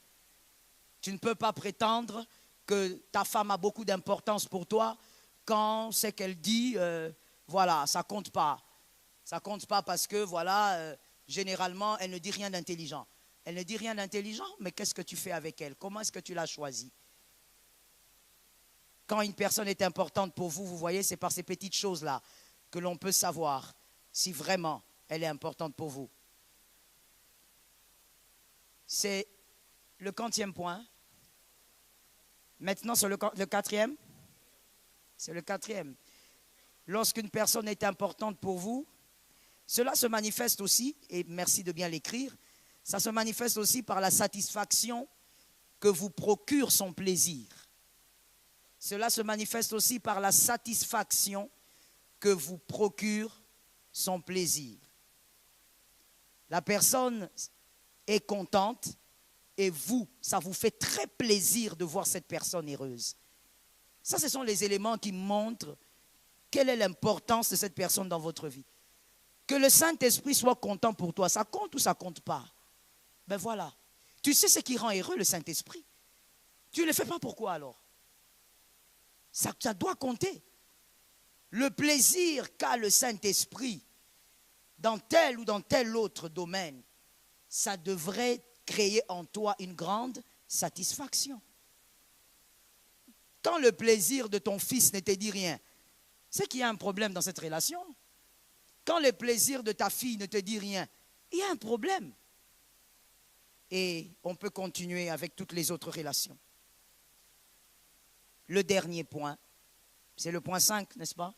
Tu ne peux pas prétendre que ta femme a beaucoup d'importance pour toi quand ce qu'elle dit, voilà, ça ne compte pas. Ça ne compte pas parce que, voilà, généralement, elle ne dit rien d'intelligent. Elle ne dit rien d'intelligent, mais qu'est-ce que tu fais avec elle? Comment est-ce que tu l'as choisie? Quand une personne est importante pour vous, vous voyez, c'est par ces petites choses-là que l'on peut savoir si vraiment elle est importante pour vous. C'est le 40e point. Maintenant, c'est le 4e. C'est le 4e. Lorsqu'une personne est importante pour vous, cela se manifeste aussi, et merci de bien l'écrire, ça se manifeste aussi par la satisfaction que vous procure son plaisir. Cela se manifeste aussi par la satisfaction que vous procure son plaisir. La personne est contente et vous, ça vous fait très plaisir de voir cette personne heureuse. Ça, ce sont les éléments qui montrent quelle est l'importance de cette personne dans votre vie. Que le Saint-Esprit soit content pour toi, ça compte ou ça ne compte pas? Ben voilà. Tu sais ce qui rend heureux le Saint-Esprit. Tu ne le fais pas pourquoi alors? Ça doit compter. Le plaisir qu'a le Saint-Esprit dans tel ou dans tel autre domaine, ça devrait créer en toi une grande satisfaction. Quand le plaisir de ton fils ne te dit rien, c'est qu'il y a un problème dans cette relation. Quand le plaisir de ta fille ne te dit rien, il y a un problème. Et on peut continuer avec toutes les autres relations. Le dernier point, c'est le point 5, n'est-ce pas?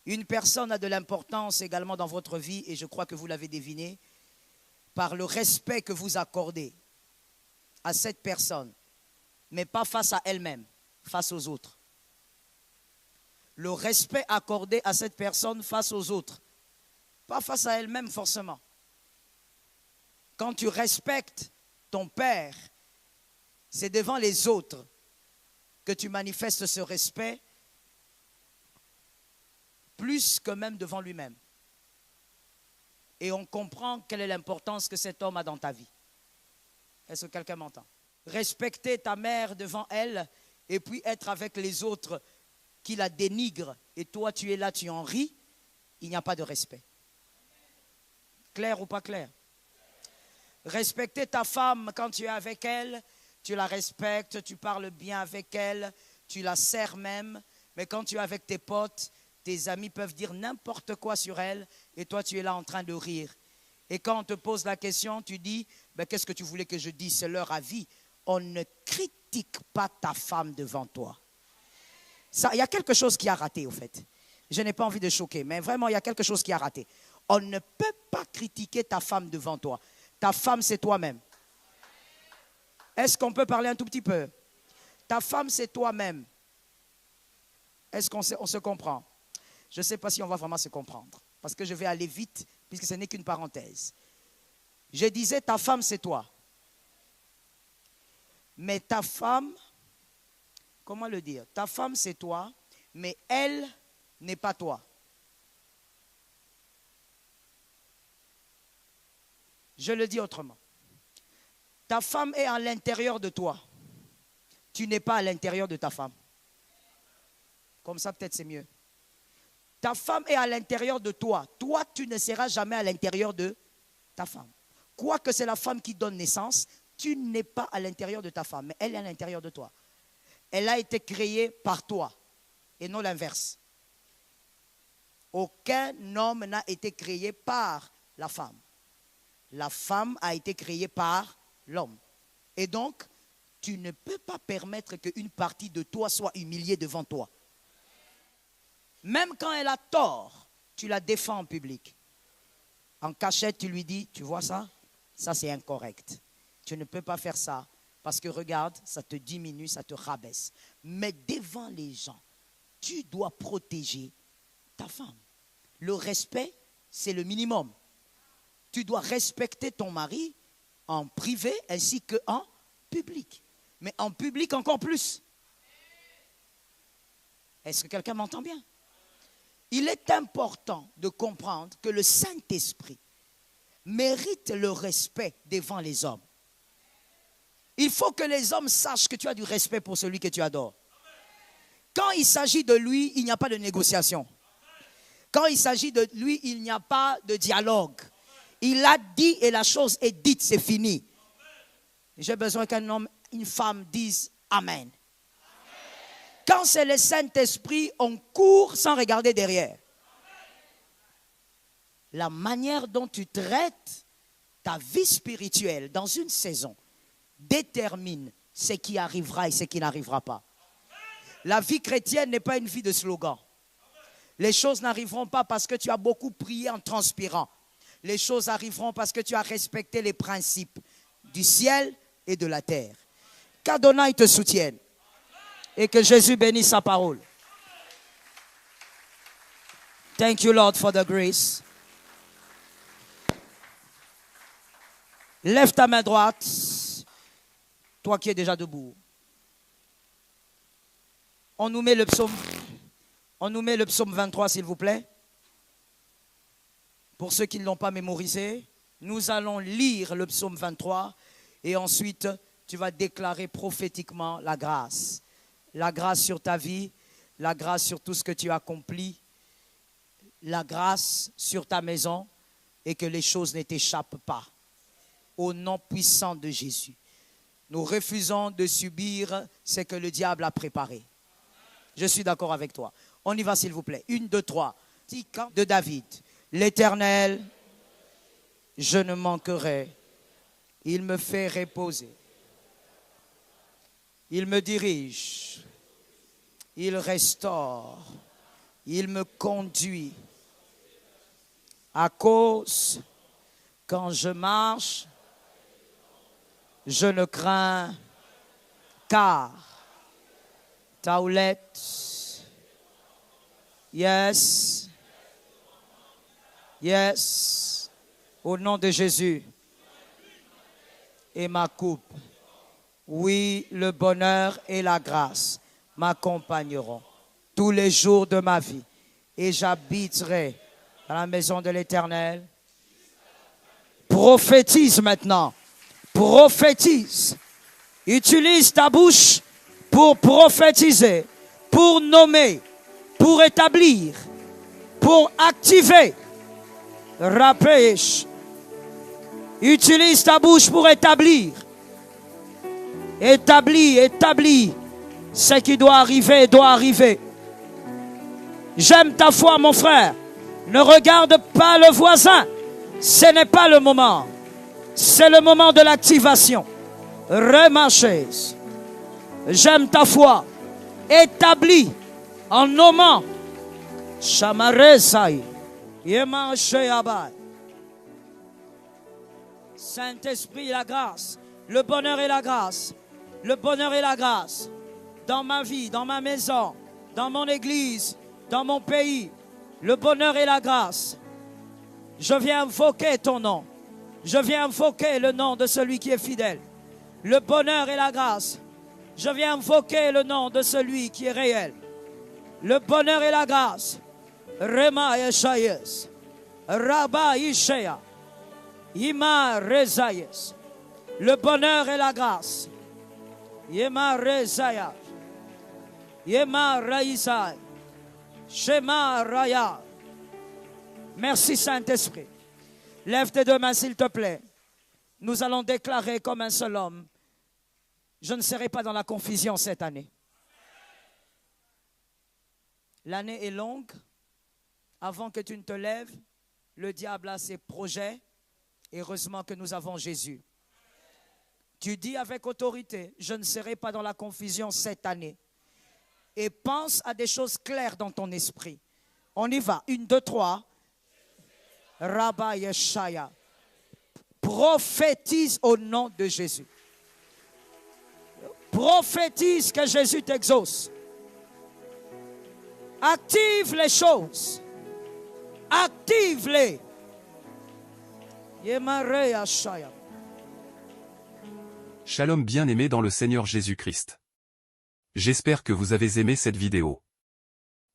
Une personne a de l'importance également dans votre vie, et je crois que vous l'avez deviné, par le respect que vous accordez à cette personne, mais pas face à elle-même, face aux autres. Le respect accordé à cette personne face aux autres, pas face à elle-même forcément. Quand tu respectes ton père, c'est devant les autres que tu manifestes ce respect plus que même devant lui-même. Et on comprend quelle est l'importance que cet homme a dans ta vie. Est-ce que quelqu'un m'entend? Respecter ta mère devant elle et puis être avec les autres qui la dénigrent et toi tu es là, tu en ris, il n'y a pas de respect. Clair ou pas clair? Respecter ta femme quand tu es avec elle, tu la respectes, tu parles bien avec elle, tu la sers même, mais quand tu es avec tes potes, tes amis peuvent dire n'importe quoi sur elle et toi tu es là en train de rire. Et quand on te pose la question, tu dis ben, qu'est-ce que tu voulais que je dise? C'est leur avis. On ne critique pas ta femme devant toi. Il y a quelque chose qui a raté au fait. Je n'ai pas envie de choquer, mais vraiment il y a quelque chose qui a raté. On ne peut pas critiquer ta femme devant toi. Ta femme c'est toi-même. Est-ce qu'on peut parler un tout petit peu? Ta femme c'est toi-même. Est-ce qu'on se comprend? Je ne sais pas si on va vraiment se comprendre, parce que je vais aller vite, puisque ce n'est qu'une parenthèse. Je disais, ta femme, c'est toi. Mais ta femme, comment le dire? Ta femme, c'est toi, mais elle n'est pas toi. Je le dis autrement. Ta femme est à l'intérieur de toi. Tu n'es pas à l'intérieur de ta femme. Comme ça, peut-être c'est mieux. Ta femme est à l'intérieur de toi. Toi, tu ne seras jamais à l'intérieur de ta femme. Quoique c'est la femme qui donne naissance, tu n'es pas à l'intérieur de ta femme, mais elle est à l'intérieur de toi. Elle a été créée par toi et non l'inverse. Aucun homme n'a été créé par la femme. La femme a été créée par l'homme. Et donc, tu ne peux pas permettre qu'une partie de toi soit humiliée devant toi. Même quand elle a tort, tu la défends en public. En cachette, tu lui dis, tu vois ça? Ça, c'est incorrect. Tu ne peux pas faire ça parce que regarde, ça te diminue, ça te rabaisse. Mais devant les gens, tu dois protéger ta femme. Le respect, c'est le minimum. Tu dois respecter ton mari en privé ainsi qu'en public. Mais en public encore plus. Est-ce que quelqu'un m'entend bien? Il est important de comprendre que le Saint-Esprit mérite le respect devant les hommes. Il faut que les hommes sachent que tu as du respect pour celui que tu adores. Quand il s'agit de lui, il n'y a pas de négociation. Quand il s'agit de lui, il n'y a pas de dialogue. Il a dit et la chose est dite, c'est fini. J'ai besoin qu'un homme, une femme disent Amen. Quand c'est le Saint-Esprit, on court sans regarder derrière. La manière dont tu traites ta vie spirituelle dans une saison détermine ce qui arrivera et ce qui n'arrivera pas. La vie chrétienne n'est pas une vie de slogan. Les choses n'arriveront pas parce que tu as beaucoup prié en transpirant. Les choses arriveront parce que tu as respecté les principes du ciel et de la terre. Qu'Adonai te soutienne et que Jésus bénisse sa parole. Thank you, Lord, for the grace. Lève ta main droite, toi qui es déjà debout. On nous met le psaume 23, s'il vous plaît. Pour ceux qui ne l'ont pas mémorisé, nous allons lire le psaume 23 et ensuite tu vas déclarer prophétiquement la grâce. La grâce sur ta vie, la grâce sur tout ce que tu as accompli, la grâce sur ta maison et que les choses ne t'échappent pas. Au nom puissant de Jésus. Nous refusons de subir ce que le diable a préparé. Je suis d'accord avec toi. On y va s'il vous plaît. 1, 2, 3. De David. L'Éternel, je ne manquerai. Il me fait reposer. Il me dirige. Il restaure. Il me conduit. À cause, quand je marche, je ne crains car ta houlette, yes, yes, au nom de Jésus, et ma coupe, oui, le bonheur et la grâce m'accompagneront tous les jours de ma vie et j'habiterai dans la maison de l'Éternel. Prophétise maintenant. Prophétise. Utilise ta bouche pour prophétiser, pour nommer, pour établir, pour activer. Rapèche. Utilise ta bouche pour établir. Établis ce qui doit arriver. J'aime ta foi, mon frère. Ne regarde pas le voisin. Ce n'est pas le moment. C'est le moment de l'activation. Remarchez. J'aime ta foi. Établis en nommant Shamarezai. Saint-Esprit, la grâce. Le bonheur et la grâce. Le bonheur et la grâce. Dans ma vie, dans ma maison, dans mon église, dans mon pays. Le bonheur et la grâce. Je viens invoquer ton nom. Je viens invoquer le nom de celui qui est fidèle. Le bonheur et la grâce. Je viens invoquer le nom de celui qui est réel. Le bonheur et la grâce. Rema Yeshayes. Rabba Ishaya. Ima Rezayes. Le bonheur et la grâce. Yema Rezaya. Yema Raïsai. Shema Raya. Merci Saint-Esprit. Lève tes deux mains s'il te plaît. Nous allons déclarer comme un seul homme, je ne serai pas dans la confusion cette année. L'année est longue. Avant que tu ne te lèves, le diable a ses projets. Heureusement que nous avons Jésus. Tu dis avec autorité, je ne serai pas dans la confusion cette année. Et pense à des choses claires dans ton esprit. On y va. 1, 2, 3. Rabba Yeshaya. Prophétise au nom de Jésus. Prophétise que Jésus t'exauce. Active les choses. Active-les. Shalom bien-aimés dans le Seigneur Jésus-Christ. J'espère que vous avez aimé cette vidéo.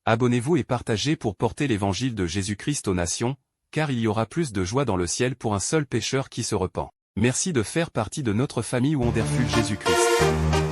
Abonnez-vous et partagez pour porter l'évangile de Jésus-Christ aux nations, car il y aura plus de joie dans le ciel pour un seul pécheur qui se repent. Merci de faire partie de notre famille Wonderful Jésus-Christ.